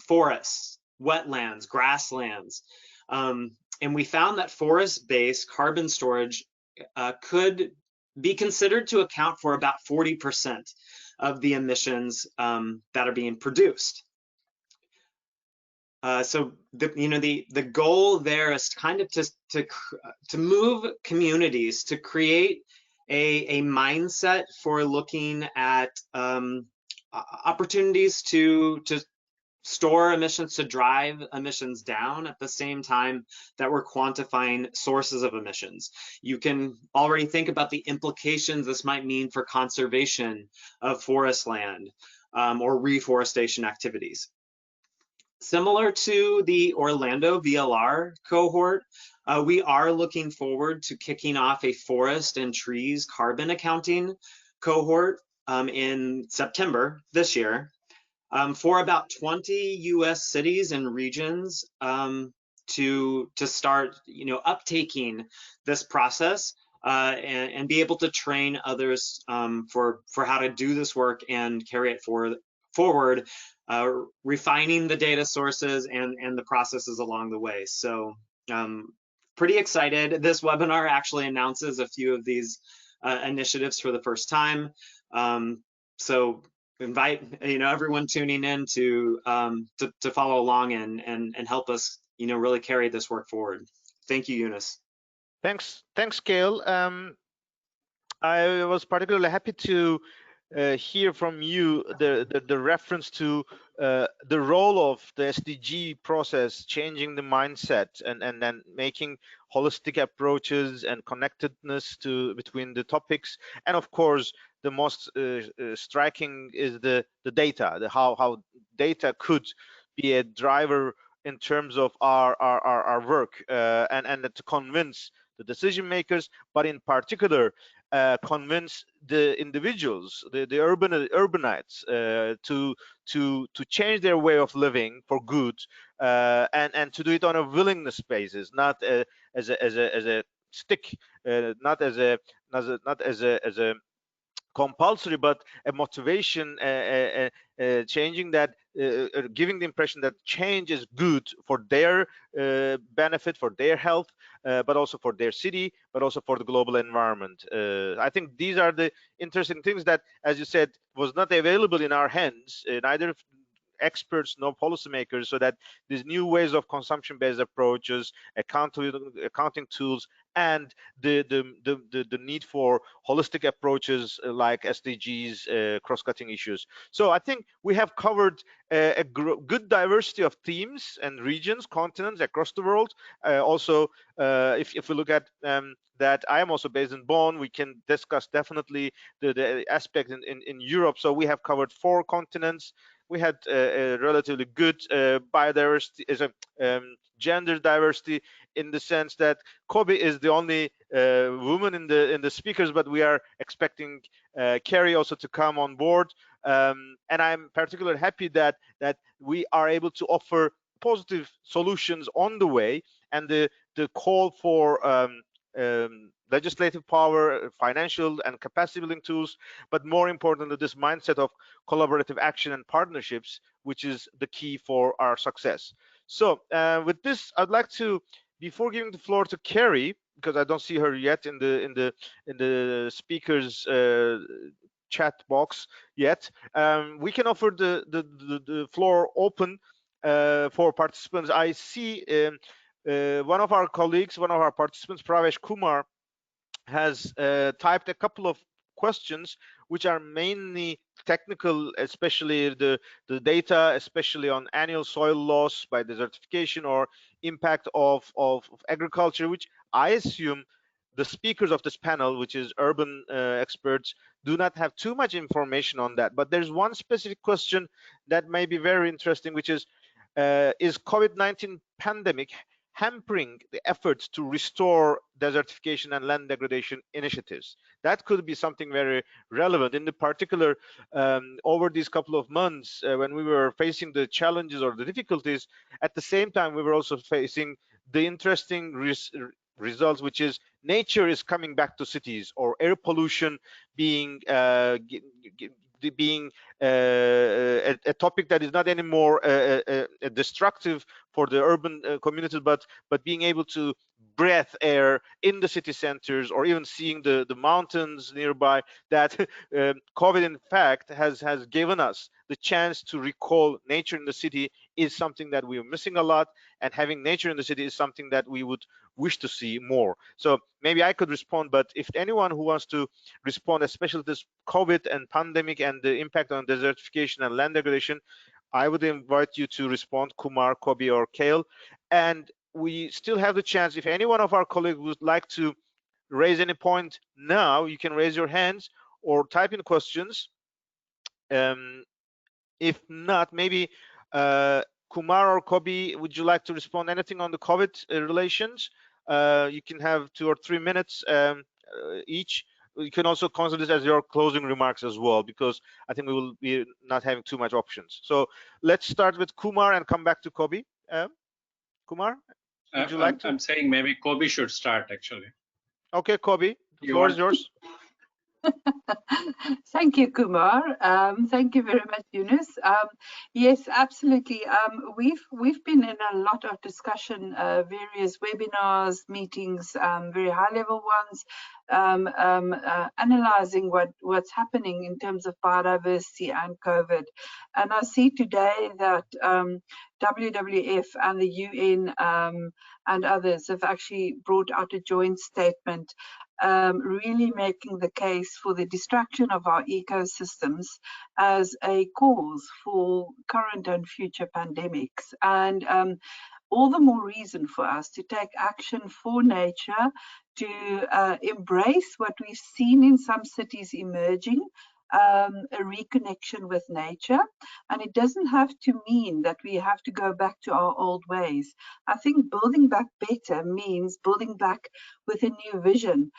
forests, wetlands, grasslands, and we found that forest-based carbon storage could be considered to account for about 40% of the emissions that are being produced. So the goal there is kind of to move communities to create a mindset for looking at opportunities to store emissions, to drive emissions down at the same time that we're quantifying sources of emissions. You can already think about the implications this might mean for conservation of forest land or reforestation activities. Similar to the Orlando VLR cohort, we are looking forward to kicking off a forest and trees carbon accounting cohort in September this year for about 20 US cities and regions to start uptaking this process and be able to train others for how to do this work and carry it forward, refining the data sources and the processes along the way. So pretty excited. This webinar actually announces a few of these initiatives for the first time. So invite everyone tuning in to follow along and help us really carry this work forward. Thank you, Eunice. Thanks, Gail. I was particularly happy to hear from you the reference to the role of the SDG process changing the mindset and then making holistic approaches and connectedness between the topics. And of course, the most striking is the data, how data could be a driver in terms of our work and to convince the decision makers, but in particular convince the individuals, the urbanites, to change their way of living for good, and to do it on a willingness basis, not as a stick, not as a compulsory, but a motivation, changing that, giving the impression that change is good for their benefit, for their health, but also for their city, but also for the global environment. I think these are the interesting things that, as you said, was not available in our hands, neither experts nor policymakers, so that these new ways of consumption-based approaches, accounting tools, and the need for holistic approaches like SDGs, cross-cutting issues. So I think we have covered a good diversity of themes and regions, continents across the world. Also, if we look at that, I am also based in Bonn, we can discuss definitely the aspect in Europe. So we have covered 4 continents. We had a relatively good biodiversity, as a gender diversity, in the sense that Kobe is the only woman in the speakers, but we are expecting Carrie also to come on board. And I'm particularly happy that we are able to offer positive solutions on the way, and the call for legislative power, financial and capacity building tools, but more importantly, this mindset of collaborative action and partnerships, which is the key for our success. So with this, I'd like to, before giving the floor to Carrie, because I don't see her yet in the speakers chat box yet, we can offer the floor open for participants. I see one of our colleagues, one of our participants, Pravesh Kumar, has typed a couple of questions which are mainly technical, especially the data, especially on annual soil loss by desertification or impact of agriculture, which I assume the speakers of this panel, which is urban experts, do not have too much information on that. But there's one specific question that may be very interesting, which is COVID-19 pandemic hampering the efforts to restore desertification and land degradation initiatives? That could be something very relevant. In the particular, over these couple of months, when we were facing the challenges or the difficulties, at the same time, we were also facing the interesting results, which is nature is coming back to cities, or air pollution being a topic that is not anymore destructive for the urban communities, but being able to breathe air in the city centers, or even seeing the mountains nearby, that COVID in fact has given us the chance to recall nature in the city is something that we are missing a lot, and having nature in the city is something that we would wish to see more. So maybe I could respond, but if anyone who wants to respond, especially this COVID and pandemic and the impact on desertification and land degradation, I would invite you to respond, Kumar, Kobi, or Kale. And we still have the chance, if any one of our colleagues would like to raise any point now, you can raise your hands or type in questions. If not, maybe Kumar or Kobi, would you like to respond anything on the COVID relations? You can have 2 or 3 minutes each. You can also consider this as your closing remarks as well, because I think we will be not having too much options. So let's start with Kumar and come back to Kobi. Kumar, would you like to? I'm saying maybe Kobi should start, actually. Okay, Kobi, the floor is yours. Thank you, Kumar. Thank you very much, Yunus. Yes, absolutely. We've been in a lot of discussion, various webinars, meetings, very high-level ones, analyzing what's happening in terms of biodiversity and COVID. And I see today that WWF and the UN and others have actually brought out a joint statement, really making the case for the destruction of our ecosystems as a cause for current and future pandemics. And all the more reason for us to take action for nature, to embrace what we've seen in some cities emerging, a reconnection with nature. And it doesn't have to mean that we have to go back to our old ways. I think building back better means building back with a new vision,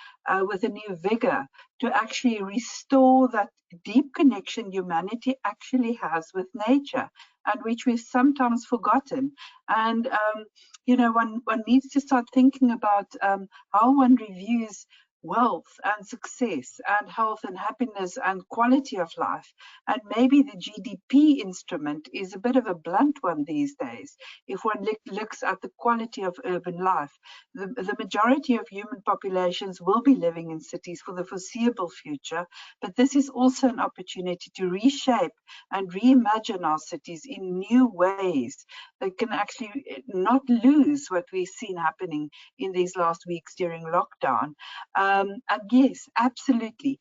with a new vigor, to actually restore that deep connection humanity actually has with nature, and which we've sometimes forgotten. And you know, one needs to start thinking about how one reviews wealth and success and health and happiness and quality of life. And maybe the GDP instrument is a bit of a blunt one these days. If one looks at the quality of urban life, the majority of human populations will be living in cities for the foreseeable future, but this is also an opportunity to reshape and reimagine our cities in new ways that can actually not lose what we've seen happening in these last weeks during lockdown. And yes, absolutely,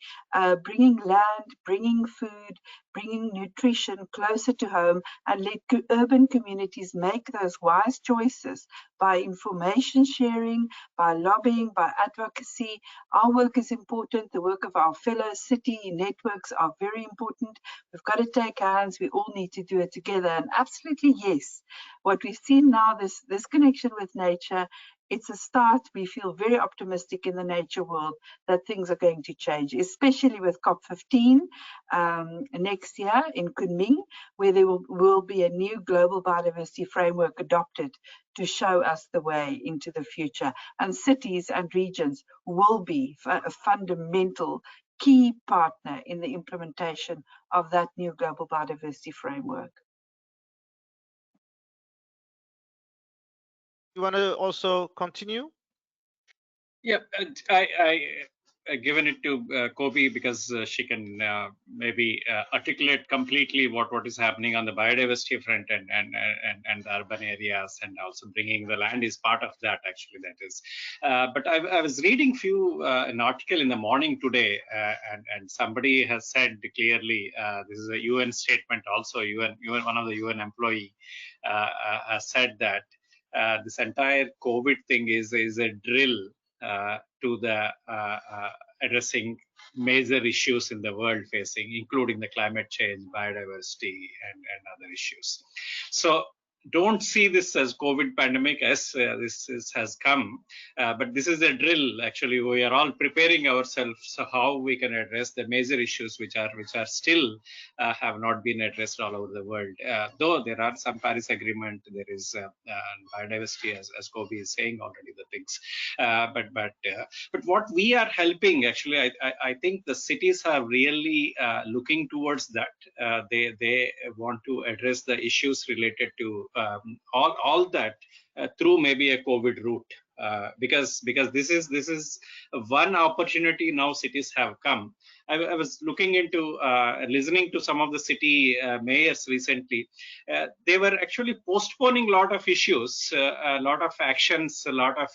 bringing land, bringing food, bringing nutrition closer to home, and let urban communities make those wise choices by information sharing, by lobbying, by advocacy. Our work is important. The work of our fellow city networks are very important. We've got to take hands. We all need to do it together. And absolutely, yes, what we've seen now, this connection with nature, it's a start. We feel very optimistic in the nature world that things are going to change, especially with COP15 next year in Kunming, where there will be a new global biodiversity framework adopted to show us the way into the future. And cities and regions will be a fundamental key partner in the implementation of that new global biodiversity framework. You want to also continue? Yeah, I given it to Kobe because she can maybe articulate completely what is happening on the biodiversity front and the urban areas, and also bringing the land is part of that, actually, that is. But I was reading an article in the morning today, and somebody has said clearly, this is a UN statement also, one of the UN employee has said that this entire COVID thing is a drill to the addressing major issues in the world facing, including the climate change, biodiversity, and other issues. So don't see this as COVID pandemic as this has come, but this is a drill. Actually, we are all preparing ourselves so how we can address the major issues which are still have not been addressed all over the world. Though there are some Paris Agreement, there is biodiversity, as Kobe is saying already, the things. But what we are helping, actually, I think the cities are really looking towards that. They want to address the issues related to all that through maybe a COVID route, because this is one opportunity now cities have come. I was looking into listening to some of the city mayors recently. They were actually postponing a lot of issues, a lot of actions, a lot of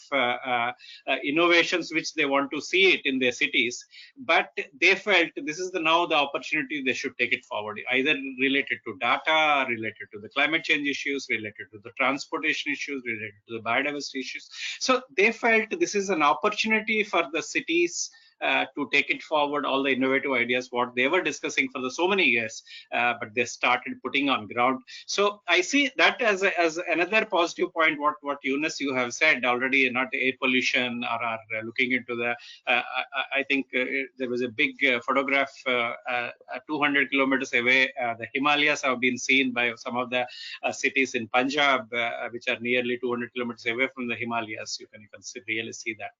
innovations which they want to see it in their cities. But they felt this is now the opportunity they should take it forward, either related to data, related to the climate change issues, related to the transportation issues, related to the biodiversity issues. So they felt this is an opportunity for the cities to take it forward, all the innovative ideas what they were discussing for so many years, but they started putting on ground. So I see that as another positive point. What Eunice, you have said already, not air pollution or looking into the. I think there was a big photograph 200 kilometers away. The Himalayas have been seen by some of the cities in Punjab, which are nearly 200 kilometers away from the Himalayas. You can really see that.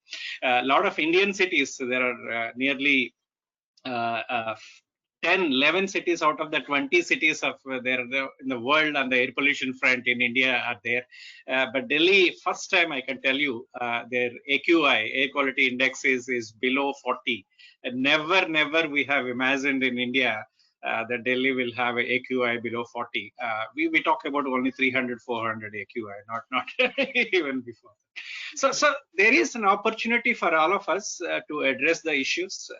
A lot of Indian cities, there are nearly 11 cities out of the 20 cities of there in the world on the air pollution front in India are there. But Delhi, first time I can tell you, their AQI, air quality index, is below 40. And never we have imagined in India that Delhi will have an AQI below 40. We talk about only 300, 400 AQI, not even before. So there is an opportunity for all of us to address the issues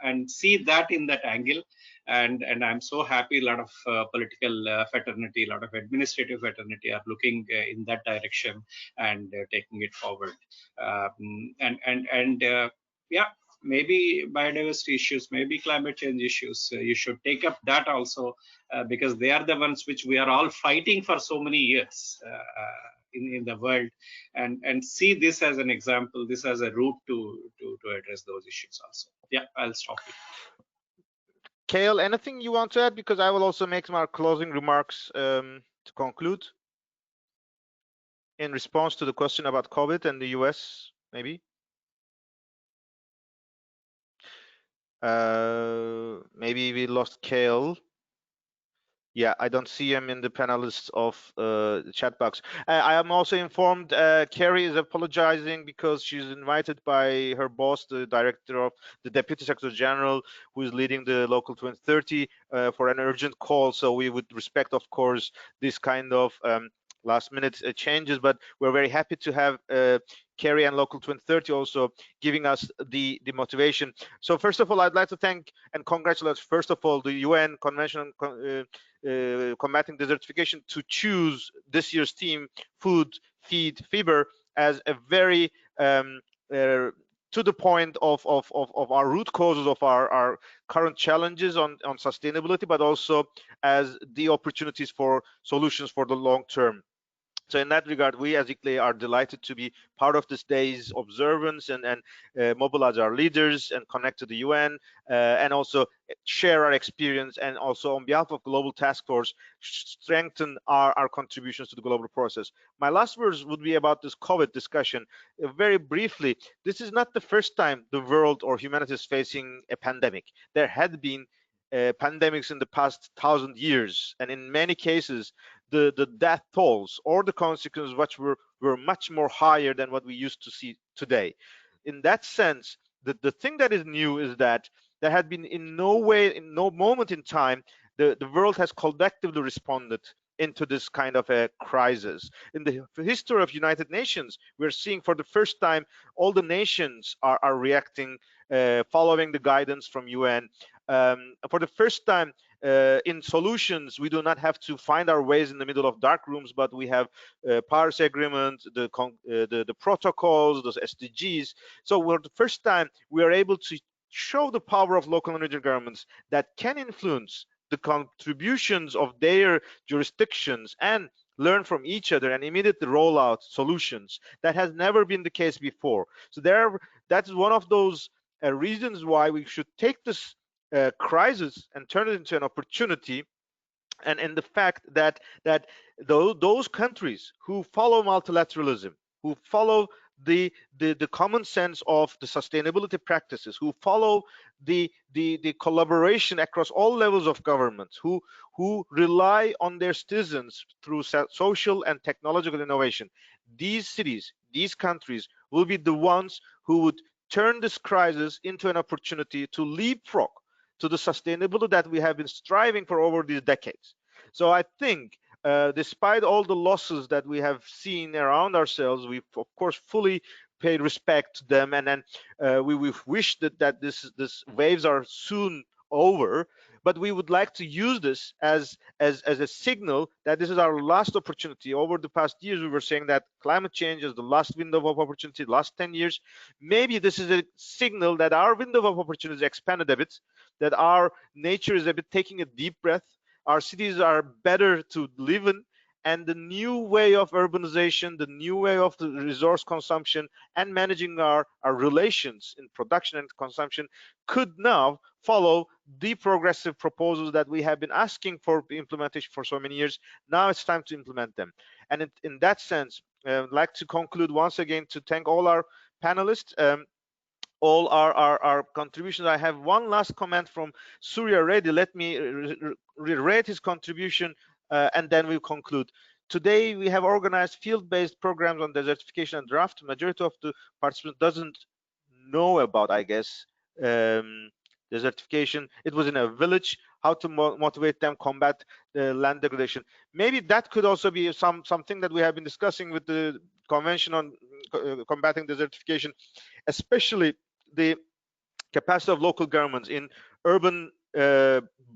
and see that in that angle. And I'm so happy a lot of political fraternity, a lot of administrative fraternity are looking in that direction and taking it forward. Yeah, maybe biodiversity issues, maybe climate change issues. You should take up that also because they are the ones which we are all fighting for so many years in the world, and see this as an example, this as a route to address those issues also. Yeah, I'll stop here. Gail, anything you want to add? Because I will also make some closing remarks to conclude in response to the question about COVID and the US, maybe. Maybe we lost Gail. Yeah, I don't see him in the panelists of the chat box. I am also informed Carrie is apologizing because she's invited by her boss, the director of the Deputy Secretary General, who is leading the Local 2030 for an urgent call. So we would respect, of course, this kind of last minute changes, but we're very happy to have Carrie and Local 2030 also giving us the motivation. So first of all, I'd like to thank and congratulate, first of all, the UN Convention Combating Desertification to choose this year's theme, Food, Feed, Fever, as a very to the point of our root causes of our current challenges on sustainability, but also as the opportunities for solutions for the long term. So in that regard, we as ICLEI are delighted to be part of this day's observance and mobilize our leaders and connect to the UN and also share our experience, and also on behalf of Global Task Force, strengthen our contributions to the global process. My last words would be about this COVID discussion. Very briefly, this is not the first time the world or humanity is facing a pandemic. There had been pandemics in the past 1,000 years, and in many cases, the death tolls or the consequences which were much more higher than what we used to see today. In that sense, the thing that is new is that there had been in no way, in no moment in time, the world has collectively responded into this kind of a crisis. In the history of United Nations, we're seeing for the first time all the nations are reacting, following the guidance from UN. For the first time in solutions, we do not have to find our ways in the middle of dark rooms, but we have Paris Agreement, the protocols, those SDGs. So for the first time, we are able to show the power of local and regional governments that can influence the contributions of their jurisdictions and learn from each other and immediately roll out solutions. That has never been the case before. So that's one of those reasons why we should take this crisis and turn it into an opportunity, and the fact that those countries who follow multilateralism, who follow the common sense of the sustainability practices, who follow the collaboration across all levels of government, who rely on their citizens through social and technological innovation, these cities, these countries will be the ones who would turn this crisis into an opportunity to leapfrog to the sustainability that we have been striving for over these decades. So I think despite all the losses that we have seen around ourselves, we of course fully pay respect to them, and then we wish that this waves are soon over, but we would like to use this as a signal that this is our last opportunity. Over the past years, we were saying that climate change is the last window of opportunity, last 10 years. Maybe this is a signal that our window of opportunity is expanded a bit, that our nature is a bit taking a deep breath, our cities are better to live in, and the new way of urbanization, the new way of the resource consumption and managing our relations in production and consumption could now follow the progressive proposals that we have been asking for implementation for so many years. Now it's time to implement them. And in that sense, I'd like to conclude once again to thank all our panelists, all our contributions. I have one last comment from Surya Reddy. Let me read his contribution and then we'll conclude. Today we have organized field-based programs on desertification and drought. Majority of the participants doesn't know about, I guess, desertification. It was in a village, how to motivate them, combat the land degradation. Maybe that could also be something that we have been discussing with the Convention on Combating Desertification, especially the capacity of local governments in urban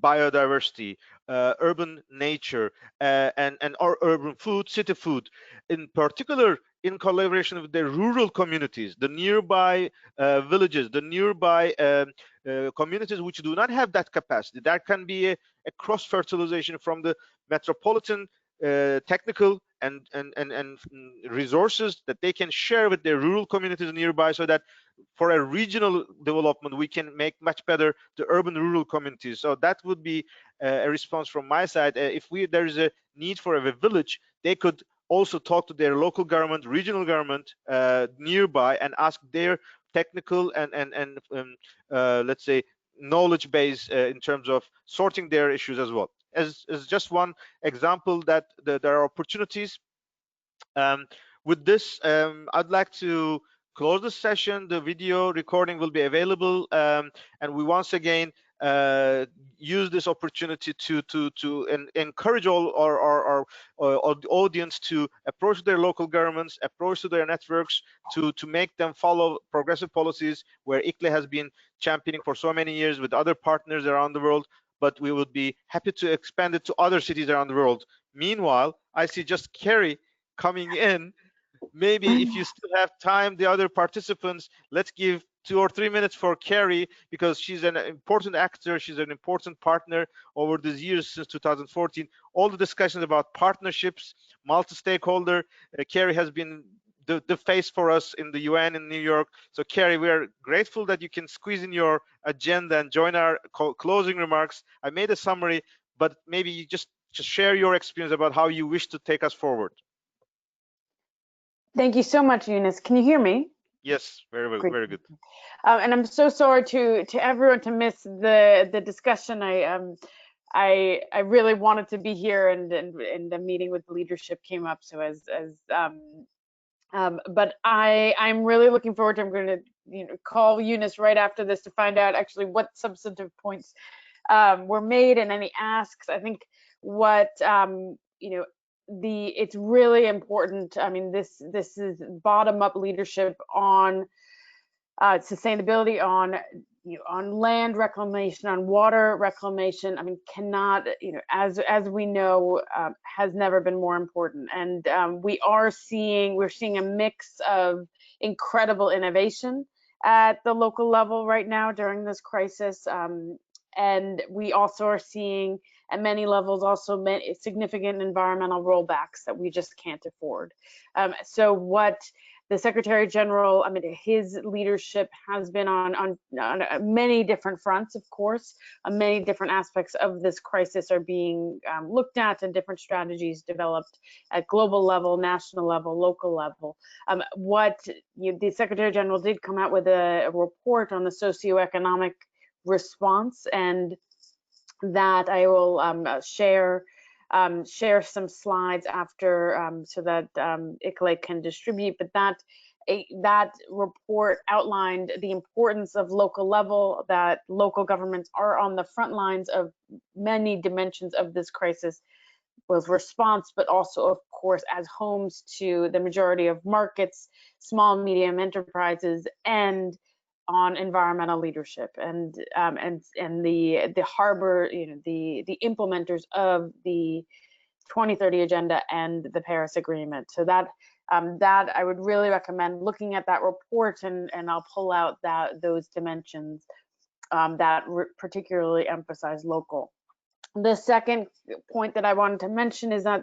biodiversity, urban nature, and our urban food, city food, in particular in collaboration with the rural communities, the nearby villages, the nearby communities which do not have that capacity. There can be a cross-fertilization from the metropolitan technical and resources that they can share with their rural communities nearby, so that for a regional development we can make much better the urban rural communities. So that would be a response from my side. If there is a need for a village, they could also talk to their local government, regional government nearby, and ask their technical and let's say knowledge base in terms of sorting their issues as well. As just one example that there are opportunities. With this, I'd like to close the session. The video recording will be available, and we once again use this opportunity to encourage all our audience to approach their local governments, approach to their networks, to make them follow progressive policies where ICLEI has been championing for so many years with other partners around the world. But we would be happy to expand it to other cities around the world. Meanwhile, I see just Kerry coming in. Maybe if you still have time, the other participants, let's give 2 or 3 minutes for Carrie, because she's an important actor, she's an important partner over these years since 2014. All the discussions about partnerships, multi-stakeholder, Carrie has been the face for us in the UN in New York. So Carrie, we are grateful that you can squeeze in your agenda and join our closing remarks. I made a summary, but maybe you just share your experience about how you wish to take us forward. Thank you so much, Eunice. Can you hear me? Yes, very Great. very good. And I'm so sorry to everyone to miss the discussion. I really wanted to be here, and the meeting with the leadership came up. So but I'm really looking forward to. I'm going to call Eunice right after this to find out actually what substantive points were made and any asks. I think what it's really important. I mean, this is bottom-up leadership on sustainability, on land reclamation, on water reclamation. I mean, cannot, as we know, has never been more important. And we're seeing a mix of incredible innovation at the local level right now during this crisis. And we also are seeing at many levels also significant environmental rollbacks that we just can't afford. So what the Secretary General, I mean, his leadership has been on many different fronts, of course. Many different aspects of this crisis are being looked at, and different strategies developed at global level, national level, local level. The Secretary General did come out with a report on the socioeconomic response, and that I will share some slides after so that ICLEI can distribute. But that report outlined the importance of local level, that local governments are on the front lines of many dimensions of this crisis, both response, but also, of course, as homes to the majority of markets, small, medium enterprises, and on environmental leadership, and the harbor, the implementers of the 2030 agenda and the Paris Agreement. So that I would really recommend looking at that report, and I'll pull out those dimensions that particularly emphasize local. The second point that I wanted to mention is that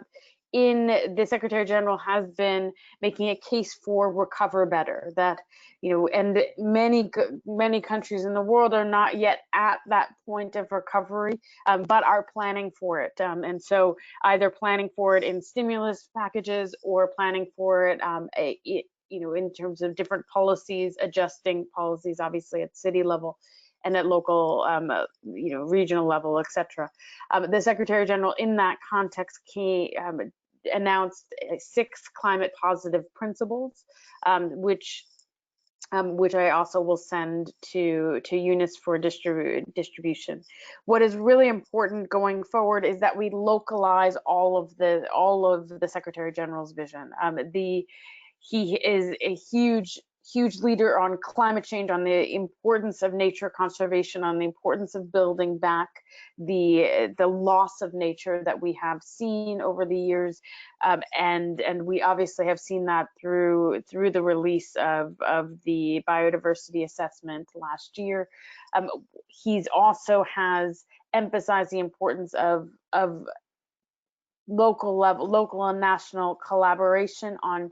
the Secretary General has been making a case for recover better, that and many countries in the world are not yet at that point of recovery, but are planning for it, and so either planning for it in stimulus packages or planning for it in terms of different policies, adjusting policies obviously at city level and at local, regional level, etc. The Secretary General, in that context, announced 6 climate positive principles, which I also will send to Eunice for distribution. What is really important going forward is that we localize all of the Secretary General's vision. He is a huge leader on climate change, on the importance of nature conservation, on the importance of building back the loss of nature that we have seen over the years, and we obviously have seen that through the release of the biodiversity assessment last year. He's also has emphasized the importance of local and national collaboration on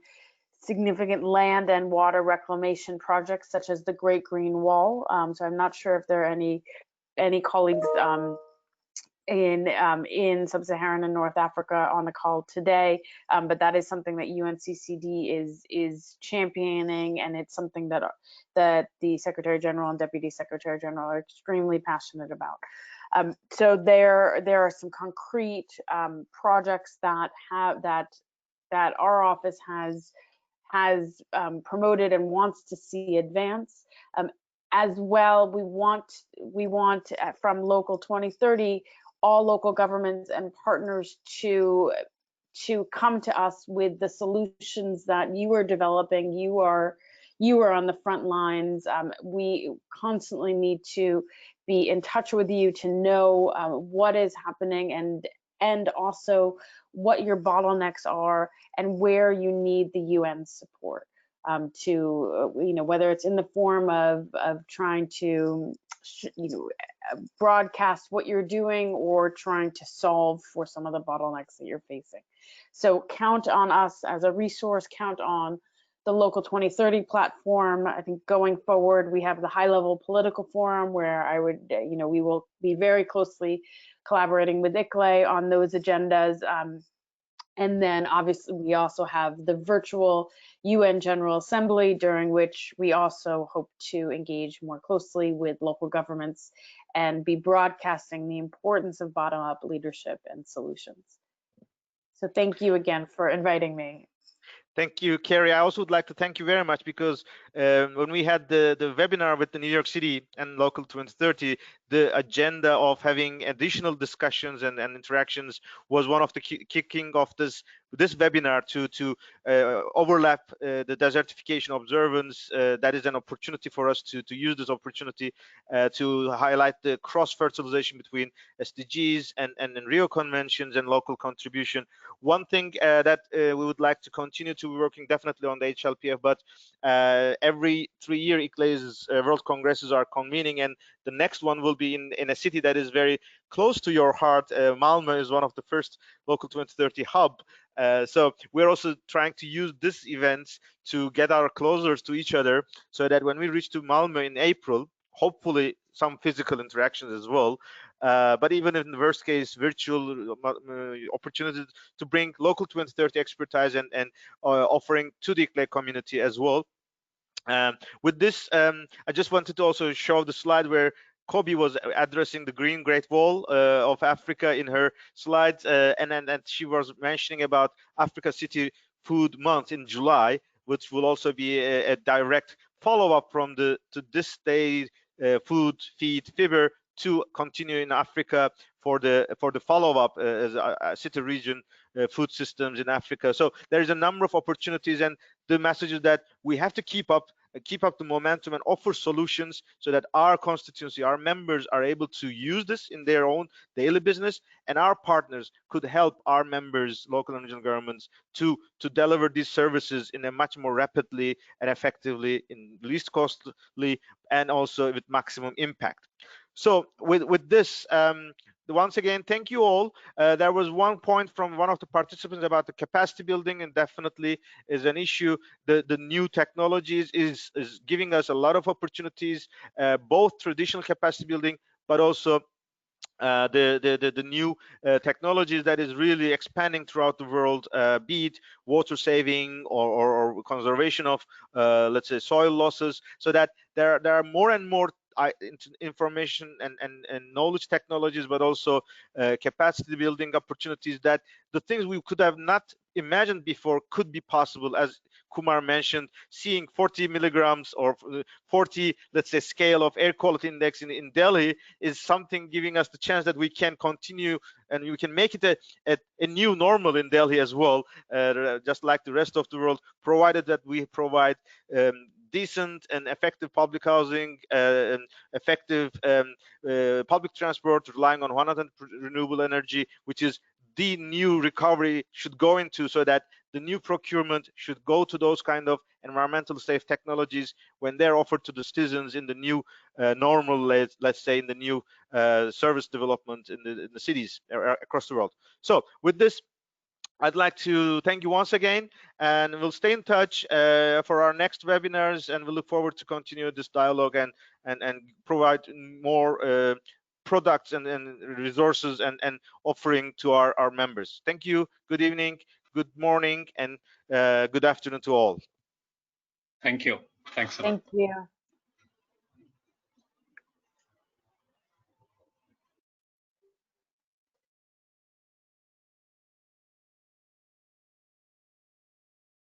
significant land and water reclamation projects such as the Great Green Wall. So I'm not sure if there are any colleagues in Sub-Saharan and North Africa on the call today, but that is something that UNCCD is championing, and it's something that the Secretary General and Deputy Secretary General are extremely passionate about. So there are some concrete projects that our office has promoted and wants to see advance. As well, we want from Local 2030 all local governments and partners to come to us with the solutions that you are developing. You are on the front lines. We constantly need to be in touch with you to know what is happening, and also what your bottlenecks are and where you need the UN support. to whether it's in the form of trying to broadcast what you're doing or trying to solve for some of the bottlenecks that you're facing. So count on us as a resource, count on the Local 2030 platform. I think going forward, we have the high-level political forum where I would, we will be very closely collaborating with ICLEI on those agendas. And then obviously we also have the virtual UN General Assembly, during which we also hope to engage more closely with local governments and be broadcasting the importance of bottom-up leadership and solutions. So thank you again for inviting me. Thank you, Carrie. I also would like to thank you very much, because when we had the webinar with the New York City and Local 2030, the agenda of having additional discussions and interactions was one of the kicking off this webinar to overlap the desertification observance. That is an opportunity for us to use this opportunity to highlight the cross-fertilization between SDGs and Rio conventions and local contribution. One thing that we would like to continue to be working definitely on the HLPF, but every 3 year ICLEI's World Congresses are convening, and the next one will be in a city that is very close to your heart. Malmö is one of the first Local 2030 hub. So we're also trying to use this event to get our closer to each other, so that when we reach to Malmö in April, hopefully some physical interactions as well, but even in the worst case, virtual opportunities to bring Local 2030 expertise and offering to the ICLEI community as well. With this, I just wanted to also show the slide where Kobe was addressing the Green Great Wall of Africa in her slides, and she was mentioning about Africa City Food Month in July, which will also be a direct follow-up from this day food, feed, fiber to continue in Africa for the follow-up as a city region food systems in Africa. So there is a number of opportunities, and the message is that we have to keep up the momentum and offer solutions so that our constituency, our members are able to use this in their own daily business, and our partners could help our members, local and regional governments, to deliver these services in a much more rapidly and effectively, in least costly, and also with maximum impact. So with this, once again, thank you all. There was one point from one of the participants about the capacity building, and definitely is an issue. The new technologies is giving us a lot of opportunities, both traditional capacity building, but also the new technologies that is really expanding throughout the world, be it water saving or conservation of, let's say, soil losses, so that there are more and more information and knowledge technologies, but also capacity building opportunities, that the things we could have not imagined before could be possible. As Kumar mentioned, seeing 40 milligrams or 40, let's say, scale of air quality index in Delhi is something giving us the chance that we can continue and we can make it a new normal in Delhi as well, just like the rest of the world, provided that we provide decent and effective public housing, effective public transport, relying on 100% renewable energy, which is the new recovery should go into, so that the new procurement should go to those kind of environmental safe technologies when they're offered to the citizens in the new normal, let's say, in the new service development in the cities across the world. So with this, I'd like to thank you once again, and we'll stay in touch for our next webinars, and we look forward to continue this dialogue and provide more products and resources and offering to our members. Thank you. Good evening, good morning, and good afternoon to all. Thank you. Thanks a lot. Thank you.